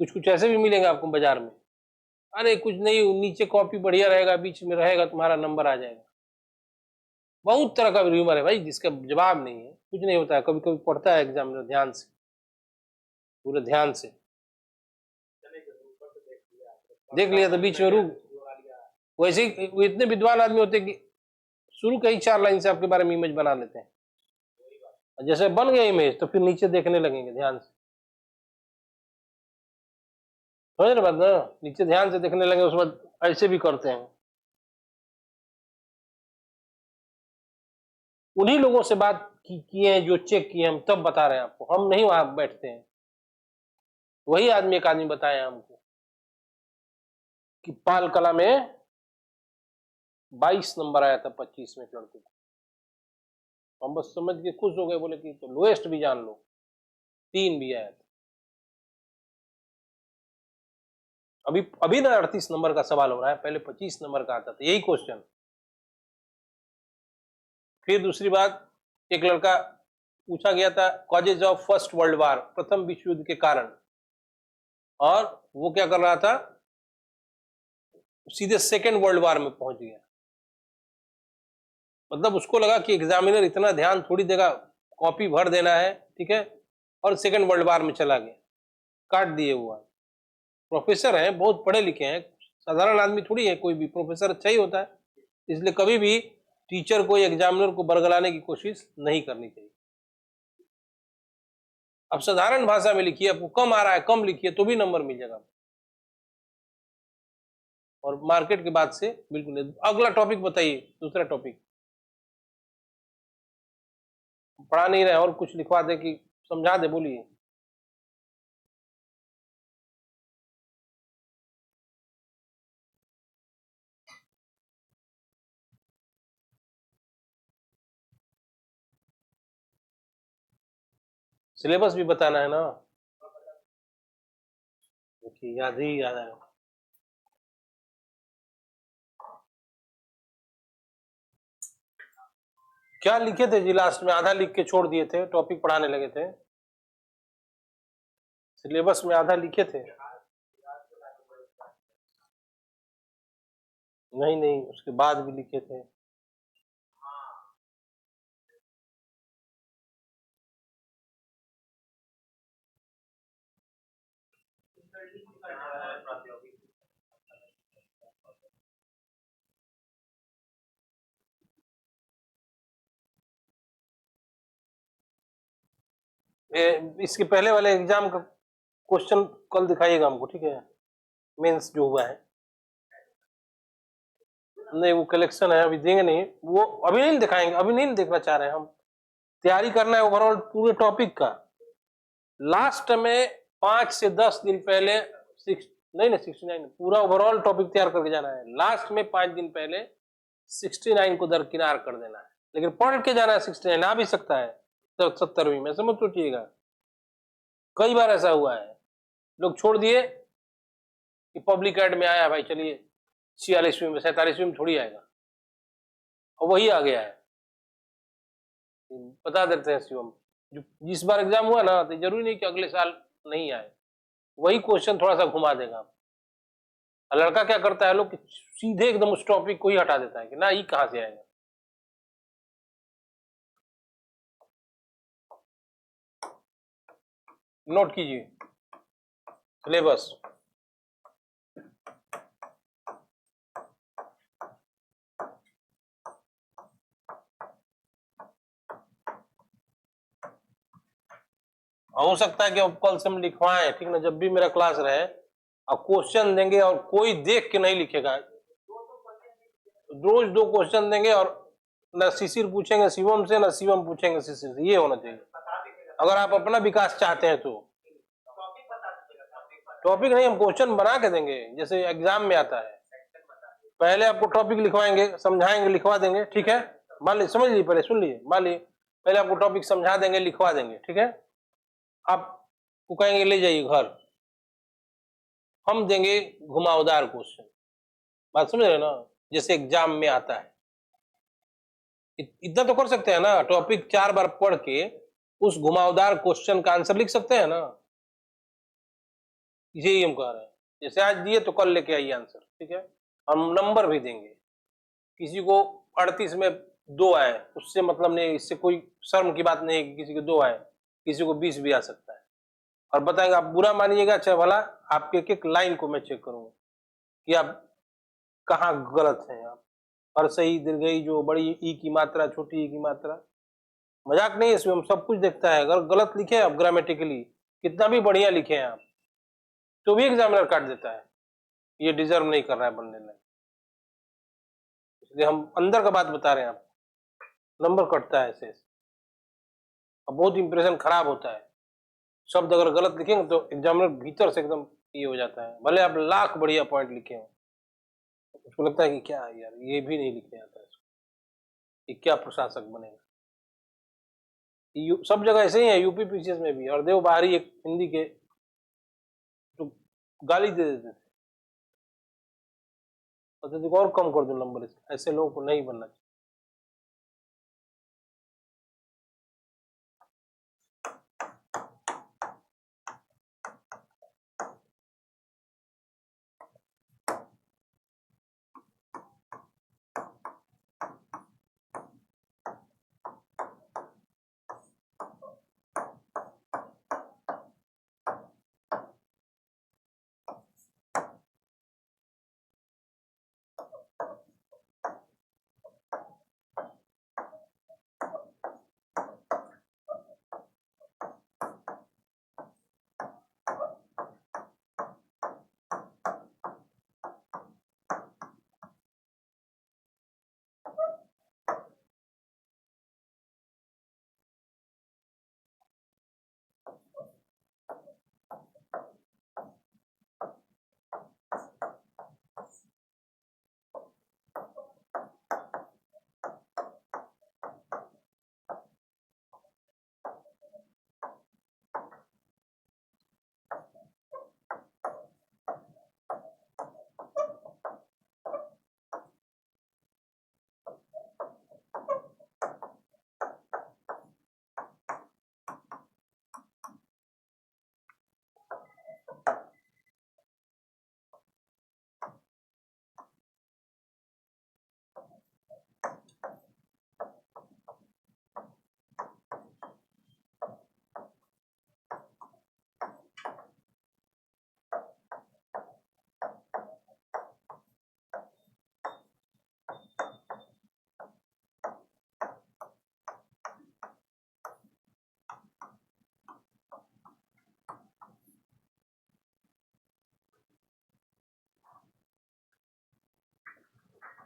कुछ कुछ ऐसे भी मिलेंगे आपको बाजार में, अरे कुछ नहीं, नीचे कॉपी बढ़िया रहेगा, बीच में रहेगा, तुम्हारा नंबर आ जाएगा। बहुत तरह का र्यूमर है भाई जिसका जवाब नहीं है, कुछ नहीं होता है। कभी कभी पढ़ता है एग्जामिनर ध्यान से, पूरे ध्यान से देख लिया तो बीच में रुक, वैसे ही वो इतने विद्वान आदमी होते कि शुरू के ही 4 लाइन से आपके बारे में इमेज बना लेते हैं, जैसे बन गया इमेज तो फिर नीचे देखने लगेंगे ध्यान से, समझ रहे बात ना, नीचे ध्यान से देखने लगे, उसके बाद ऐसे भी करते हैं। उन्हीं लोगों से बात किए हैं जो चेक किए, हम तब बता रहे हैं आपको, हम नहीं वहां बैठते हैं। वही आदमी एक आदमी बताया हमको कि पाल कला में 22 नंबर आया था 25 में लड़के को। हम बस समझ के खुश हो गए, बोले कि तो लोएस्ट भी जान लो, 3 भी आया था। अभी ना 38 नंबर का सवाल हो रहा है, पहले 25 नंबर का आता था यही क्वेश्चन। फिर दूसरी बात, एक लड़का पूछा गया था causes of first world war, प्रथम विश्व युद्ध के कारण, और वो क्या कर रहा था, सीधे सेकेंड वर्ल्ड वार में पहुंच गया। मतलब उसको लगा कि एग्जामिनर इतना ध्यान थोड़ी देगा, कॉपी भर देना है, ठीक है, और सेकेंड वर्ल्ड वार में चला गया, काट दिए हुआ। प्रोफेसर हैं, बहुत पढ़े लिखे हैं, साधारण आदमी थोड़ी है, कोई भी प्रोफेसर अच्छा ही होता है। इसलिए कभी भी टीचर को, एग्जामिनर को बरगलाने की कोशिश नहीं करनी चाहिए। अब साधारण भाषा में लिखिए, आपको कम आ रहा है कम लिखिए तो भी नंबर मिल जाएगा। और मार्केट के बाद से बिल्कुल नहीं। अगला टॉपिक बताइए, दूसरा टॉपिक पढ़ा नहीं रहे और कुछ लिखवा दे कि समझा दे, बोलिए। सिलेबस भी बताना है ना, देखिए याद ही याद है। क्या लिखे थे जी लास्ट में, आधा लिख के छोड़ दिए थे, टॉपिक पढ़ाने लगे थे। सिलेबस में आधा लिखे थे, नहीं नहीं उसके बाद भी लिखे थे। इसके पहले वाले एग्जाम का क्वेश्चन कल दिखाइएगा हमको, ठीक है, मेंस जो हुआ है। नहीं वो कलेक्शन है, अभी देंगे नहीं, वो अभी नहीं दिखाएंगे, अभी नहीं देखना चाह रहे हैं हम। तैयारी करना है ओवरऑल पूरे टॉपिक का। लास्ट में 5 से 10 दिन पहले 69 पूरा ओवरऑल टॉपिक तैयार करके जाना है। लास्ट में 5 दिन पहले 69 को दरकिनार कर देना है, लेकिन पढ़ के जाना है। 69 आ भी सकता है 70वीं में, समझ सोचिएगा। कई बार ऐसा हुआ है, लोग छोड़ दिए कि पब्लिक एड में आया भाई, चलिए 46वीं में 47वीं में थोड़ी आएगा, और वही आ गया है। बता देते हैं शिवम, जो जिस बार एग्जाम हुआ ना, तो जरूरी नहीं कि अगले साल नहीं आए, वही क्वेश्चन थोड़ा सा घुमा देगा। लड़का क्या करता है लोग, सीधे एकदम उस टॉपिक को ही हटा देता है कि ना, ये कहां से आएगा। नोट कीजिए सिलेबस। हो सकता है कि अब कल से हम लिखवाएं, ठीक ना, जब भी मेरा क्लास रहे और क्वेश्चन देंगे और कोई देख के नहीं लिखेगा। रोज 2 क्वेश्चन देंगे और न शिशिर पूछेंगे शिवम से, न शिवम पूछेंगे शिशिर से, ये होना चाहिए अगर आप अपना विकास चाहते हैं तो। टॉपिक नहीं, हम क्वेश्चन बना के देंगे जैसे एग्जाम में आता है। पहले आपको टॉपिक लिखवाएंगे, समझाएंगे, लिखवा देंगे, ठीक है। मान लीजिए, समझ लीजिए, पहले सुन लीजिए, मान लीजिए पहले आपको टॉपिक समझा देंगे, लिखवा देंगे, ठीक है। आपको कहेंगे ले जाइए घर, हम देंगे घुमावदार क्वेश्चन, बात समझ रहे ना, जैसे एग्जाम में आता है। इतना तो कर सकते हैं ना, टॉपिक 4 बार पढ़ के उस घुमावदार क्वेश्चन का आंसर लिख सकते हैं ना। यही हम कह रहे हैं, जैसे आज दिए तो कल लेके आइए आंसर, ठीक है। हम नंबर भी देंगे, किसी को 38 में 2 आए उससे मतलब नहीं, इससे कोई शर्म की बात नहीं है कि किसी को 2 आए, किसी को 20 भी आ सकता है। और बताएंगे, आप बुरा मानिएगा चाहे भला, आपके एक एक लाइन को मैं चेक करूंगा कि आप कहाँ गलत हैं। आप और सही दीर्घई जो बड़ी ई की मात्रा, छोटी ई की मात्रा, मजाक नहीं है इसमें, हम सब कुछ देखता है। अगर गलत लिखे आप ग्रामेटिकली, कितना भी बढ़िया लिखे हैं आप, तो भी एग्जामिनर काट देता है, ये डिजर्व नहीं कर रहा है बनने में। इसलिए हम अंदर का बात बता रहे हैं, आप नंबर कटता है ऐसे। अब बहुत इंप्रेशन खराब होता है, शब्द अगर गलत लिखेंगे तो एग्जामिनर भीतर से एकदम ये हो जाता है, भले आप लाख बढ़िया पॉइंट लिखे हो, उसको लगता है कि क्या है यार, ये भी नहीं लिखने आता है, ये क्या प्रशासक बनेगा। सब जगह ऐसे ही है, यूपी पीसीएस में भी। और देव बाहरी एक हिंदी के तो गाली दे देते थे, कहते थे और कम कर दो नंबर इसके, ऐसे लोगों को नहीं बनना चाहिए।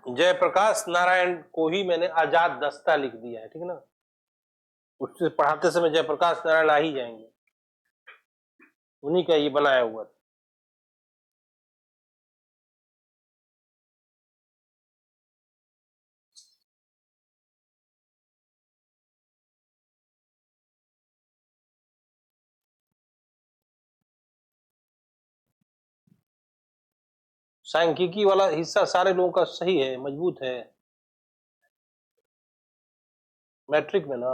जयप्रकाश नारायण को ही मैंने आजाद दस्ता लिख दिया है, ठीक है ना। उससे पढ़ाते समय जयप्रकाश नारायण आ ही जाएंगे, उन्हीं का ये बनाया हुआ था। सांख्यिकी वाला हिस्सा सारे लोगों का सही है, मजबूत है, मैट्रिक में ना।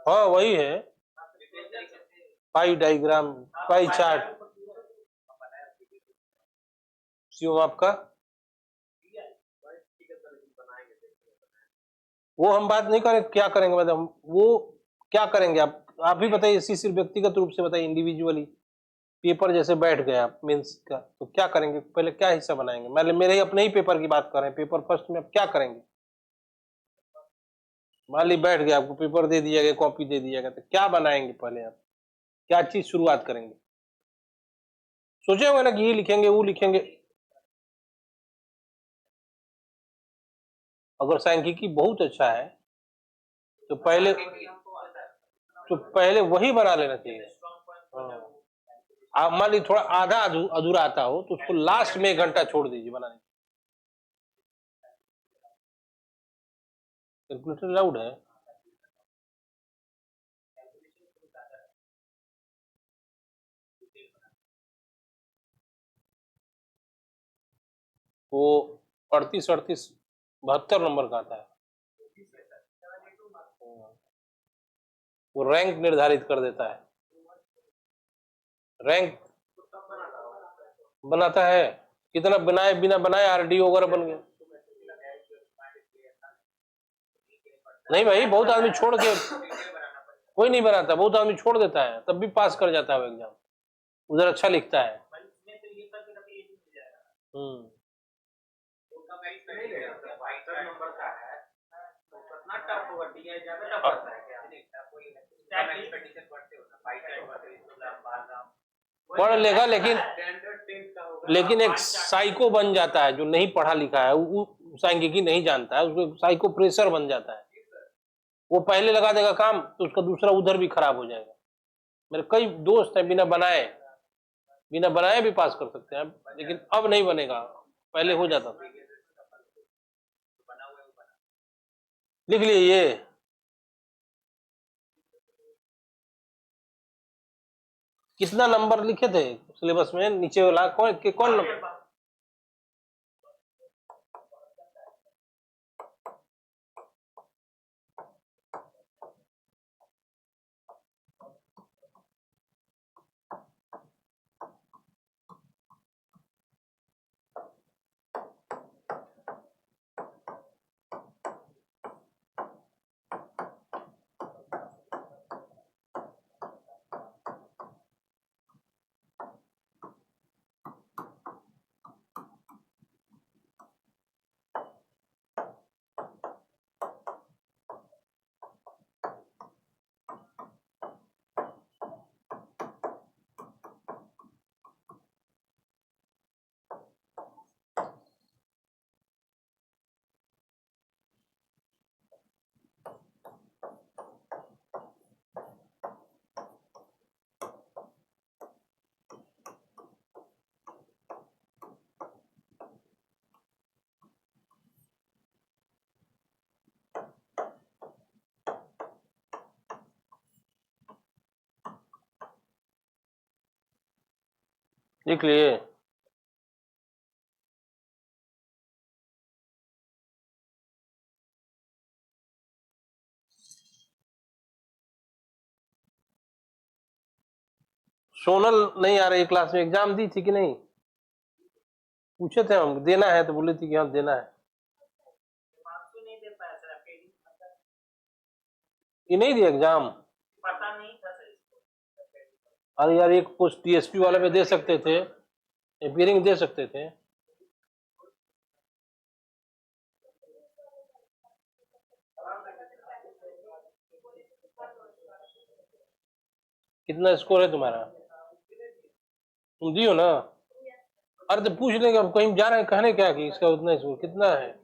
हाँ वही है, पाई डायग्राम, पाई चार्ट। शिवम आपका, वो हम बात नहीं करें क्या करेंगे, मतलब वो क्या करेंगे आप ही बताइए, इसी सिर्फ व्यक्तिगत रूप से बताइए, इंडिविजुअली। पेपर जैसे बैठ गया मेंस का, तो क्या करेंगे, पहले क्या हिस्सा बनाएंगे। मतलब मेरे ही अपने ही पेपर की बात कर रहे हैं, पेपर फर्स्ट में आप क्या करेंगे। मान ली बैठ गया, आपको पेपर दे दिया गया, कॉपी दे दिया गया, तो क्या बनाएंगे पहले आप, क्या चीज शुरुआत करेंगे। सोचे होंगे ना कि ये लिखेंगे वो लिखेंगे। अगर सांख्यिकी बहुत अच्छा है तो पहले वही बना लेना चाहिए। हाँ। आप मान ली थोड़ा आधा अधूरा आता हो तो उसको लास्ट में 1 घंटा छोड़ दीजिए बनाने। कैलकुलेटर लाउड है। वो 38-72 नंबर का आता है। वो रैंक निर्धारित कर देता है, रैंक बनाता है। कितना बनाए बिना बनाए आरडीओ वगैरह बन गया। नहीं भाई, बहुत आदमी छोड़ के, कोई नहीं बनाता, बहुत आदमी छोड़ देता है तब भी पास कर जाता है वो एग्जाम, उधर अच्छा लिखता है। पढ़ लेगा लेकिन एक साइको बन जाता है जो नहीं पढ़ा लिखा है, वो सांख्यिकी नहीं जानता है, उसको साइको प्रेशर बन जाता है। वो पहले लगा देगा काम तो उसका दूसरा उधर भी खराब हो जाएगा। मेरे कई दोस्त हैं बिना बनाए भी पास कर सकते हैं, लेकिन अब नहीं बनेगा, पहले हो जाता था। लिख लिए ये। कितना नंबर लिखे थे सिलेबस में नीचे वाला, कौन नंबर? लिख लिए। सोनल नहीं आ रही क्लास में, एग्जाम दी थी कि नहीं? पूछे थे हम, देना है तो बोली थी कि हाँ देना है। ये नहीं दिया एग्जाम? पता नहीं था सर। अरे यार, एक पोस्ट टीएसपी वाले में दे सकते थे, अपीयरिंग दे सकते थे। कितना स्कोर है तुम्हारा? तुम दियो ना? अरे तो पूछ लेंगे, अब कहीं जा रहे हैं कहने क्या कि इसका उतना स्कोर कितना है।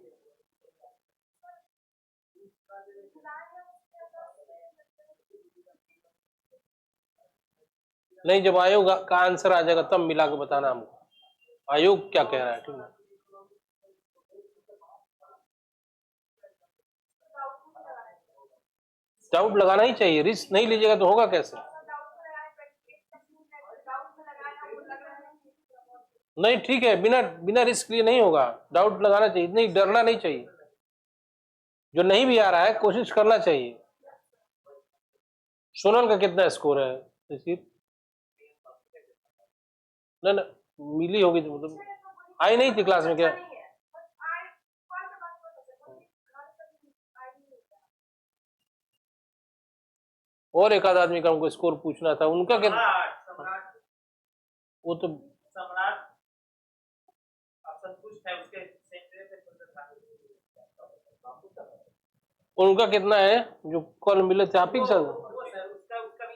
नहीं, जब आयोग का आंसर आ जाएगा तब मिला के बताना हमको, आयोग क्या कह रहा है। ठीक है, डाउट लगाना ही चाहिए, रिस्क नहीं लीजिएगा तो होगा कैसे? नहीं ठीक है, बिना बिना रिस्क लिए नहीं होगा, डाउट लगाना चाहिए, नहीं डरना नहीं चाहिए। जो नहीं भी आ रहा है कोशिश करना चाहिए। सोनल का कितना स्कोर है रिसीव? ना ना, मिली होगी तो मतलब आई नहीं थी क्लास में क्या? और एक आध आदमी का हमको स्कोर पूछना था, उनका क्या? वो तो सम्राट ऑप्शन कुछ है उसके सेंटर पे उनका कितना है जो कल मिले थे आप ही के साथ? उसका भी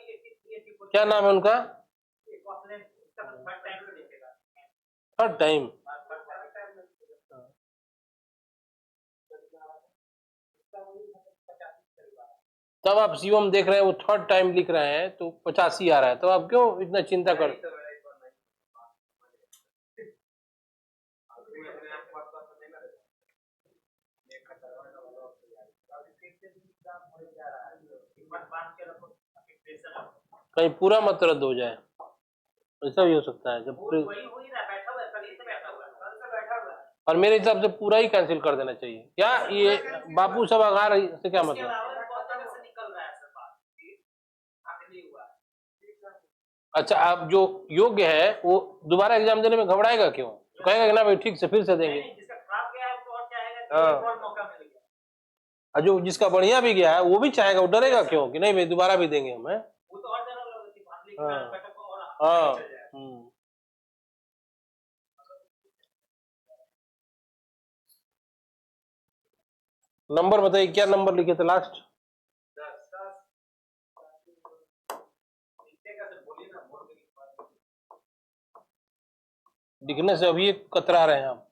क्या नाम है उनका? थर्ड टाइम लिखेगा। Third time? तब आप शिवम देख रहे हैं वो थर्ड टाइम लिख रहे हैं तो 85 आ रहा है, तो आप क्यों इतना चिंता कर? कहीं पूरा मत रद्द हो जाए, ऐसा भी हो सकता है। जब वही हो ही रहा, बैठा हुआ है, कल से बैठा हुआ है, कल से बैठा हुआ है। और मेरे हिसाब से पूरा ही कैंसिल कर देना चाहिए। क्या ये बापू सभागार से क्या इसके मतलब? अलावा बहुत जगह से निकल रहा है सर बात, कि आगे नहीं हुआ है। अच्छा, आप जो योग्य है वो दोबारा एग्जाम देने में घबराएगा क्यों? कहेगा कि ना भाई ठीक से फिर से देंगे। नहीं, जिसका खराब गया है उसको और चाहेगा कि हाँ। एक और मौका मिल गया। और जो जिसका बढ़िया भी गया है वो भी चाहेगा, वो डरेगा क्यों कि नहीं भाई दोबारा भी देंगे हमें। वो तो और डरा लोगे कि मान ली हाँ। कटअप और हाँ। चल जाए। नंबर बताइए, क्या नंबर लिखे थे लास्ट? लिखने से अभी कतरा रहे हैं आप।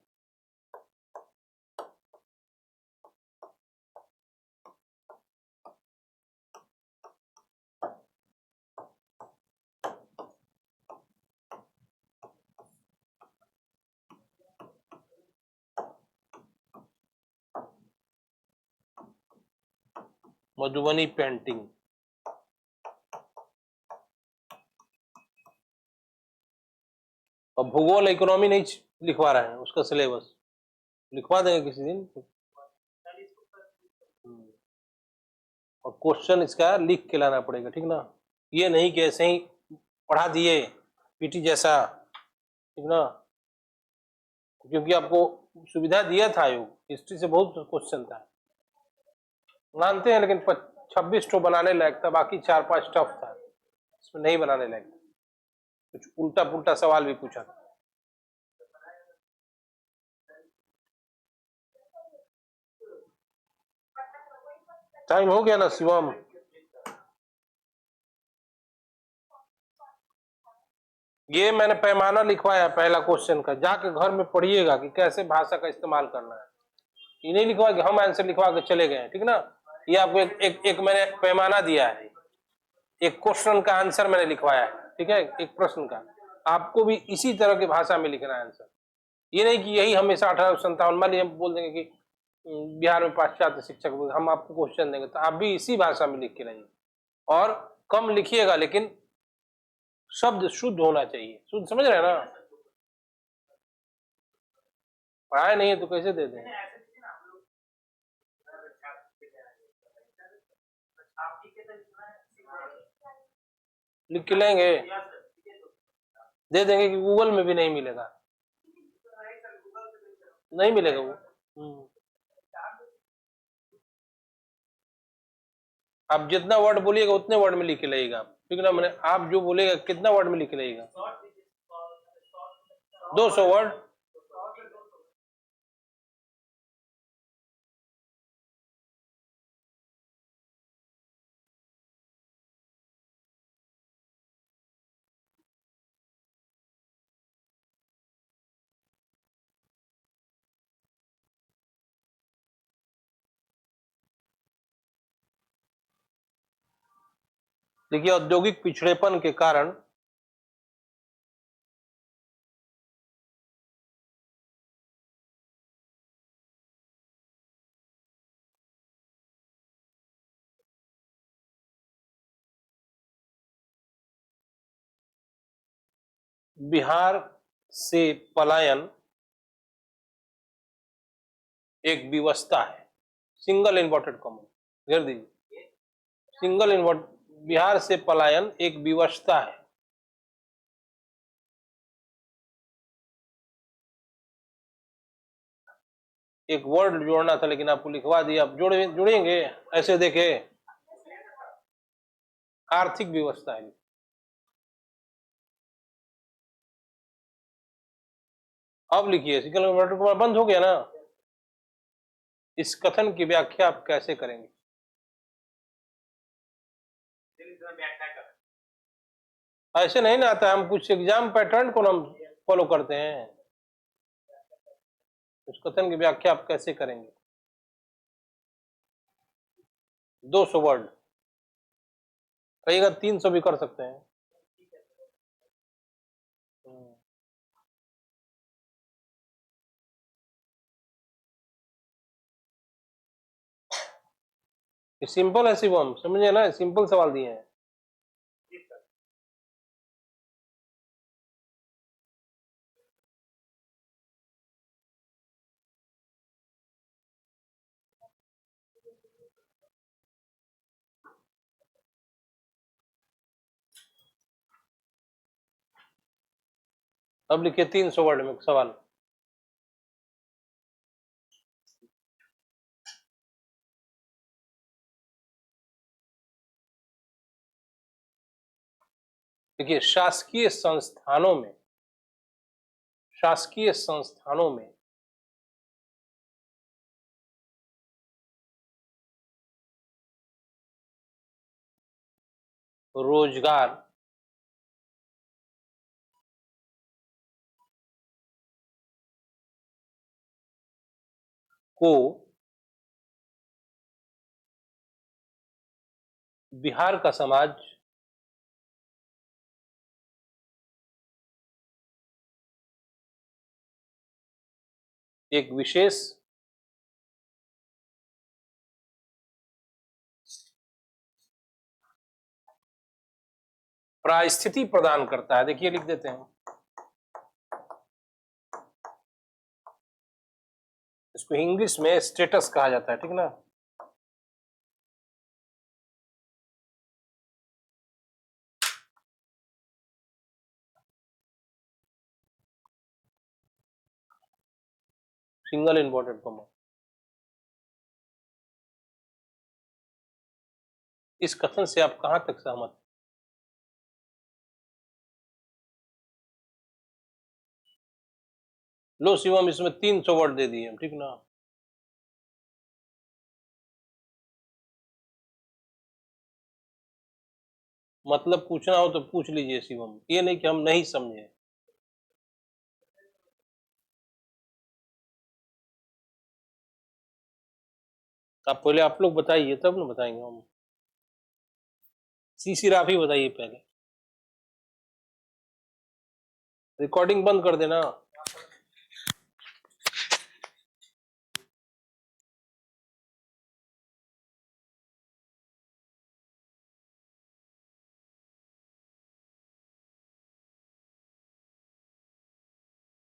मधुबनी पेंटिंग, और भूगोल इकोनॉमी नहीं लिखवा रहे हैं, उसका सिलेबस लिखवा देंगे किसी दिन। और क्वेश्चन इसका लिख के लाना पड़ेगा, ठीक ना? ये नहीं कि ऐसे ही पढ़ा दिए पीटी जैसा, ठीक ना? क्योंकि आपको सुविधा दिया था आयोग, हिस्ट्री से बहुत क्वेश्चन था, मानते हैं, लेकिन 26 तो बनाने लायक था, बाकी 4-5 टफ था, इसमें नहीं बनाने लायक। कुछ उल्टा पुल्टा सवाल भी पूछा था। टाइम हो गया ना शिवम? ये मैंने पैमाना लिखवाया पहला क्वेश्चन का, जाके घर में पढ़िएगा कि कैसे भाषा का इस्तेमाल करना है। ये नहीं लिखवा कि हम आंसर लिखवा के चले गए, ठीक ना? ये आपको एक मैंने पैमाना दिया है, एक क्वेश्चन का आंसर मैंने लिखवाया है, ठीक है? एक प्रश्न का आपको भी इसी तरह की भाषा में लिखना है आंसर। ये नहीं कि यही हमेशा 1857, मान लीजिए हम बोल देंगे कि बिहार में पाश्चात्य शिक्षक, हम आपको क्वेश्चन देंगे तो आप भी इसी भाषा में लिख के लाइए, और कम लिखिएगा, लेकिन शब्द शुद्ध होना चाहिए। शुद्ध समझ रहे हैं ना? पढ़ाए नहीं है तो कैसे दे दें? लिख के लेंगे, दे देंगे कि गूगल में भी नहीं मिलेगा, नहीं मिलेगा वो। आप जितना वर्ड बोलिएगा उतने वर्ड में लिख के लाइएगा आप, ठीक ना? मैंने आप जो बोलेगा कितना वर्ड में लिख के लाइएगा? 200 वर्ड। देखिए, औद्योगिक पिछड़ेपन के कारण बिहार से पलायन एक विवशता है। सिंगल इन्वर्टेड कॉमा घेर दीजिए, सिंगल इन्वर्ट, बिहार से पलायन एक विवशता है। एक वर्ड जोड़ना था लेकिन आपको लिखवा दिया, आप जोड़ेंगे ऐसे देखे, आर्थिक व्यवस्था है। अब लिखिए, सिंगल इन्वर्टेड कॉमा बंद हो गया ना? इस कथन की व्याख्या आप कैसे करेंगे? ऐसे नहीं ना आता, हम कुछ एग्जाम पैटर्न को हम फॉलो करते हैं। उस कथन की व्याख्या आप कैसे करेंगे? 200 वर्ड, कहिएगा 300 भी कर सकते हैं। सिंपल है शिवम, समझे ना? सिंपल सवाल दिए हैं। अब लिखिए 300 वर्ड में सवाल। देखिए, शासकीय संस्थानों में रोजगार को बिहार का समाज एक विशेष परिस्थिति प्रदान करता है। देखिए, लिख देते हैं, इसको इंग्लिश में स्टेटस कहा जाता है, ठीक ना। Single inverted comma. इस कथन से आप कहां तक सहमत? लो शिवम, इसमें 300 वर्ड दे दिए, ठीक ना। मतलब पूछना हो तो पूछ लीजिए शिवम, ये नहीं कि हम नहीं समझे। आप पहले आप लोग बताइए, तब ना बताएंगे हम। सीसी राफी बताइए पहले। रिकॉर्डिंग बंद कर देना।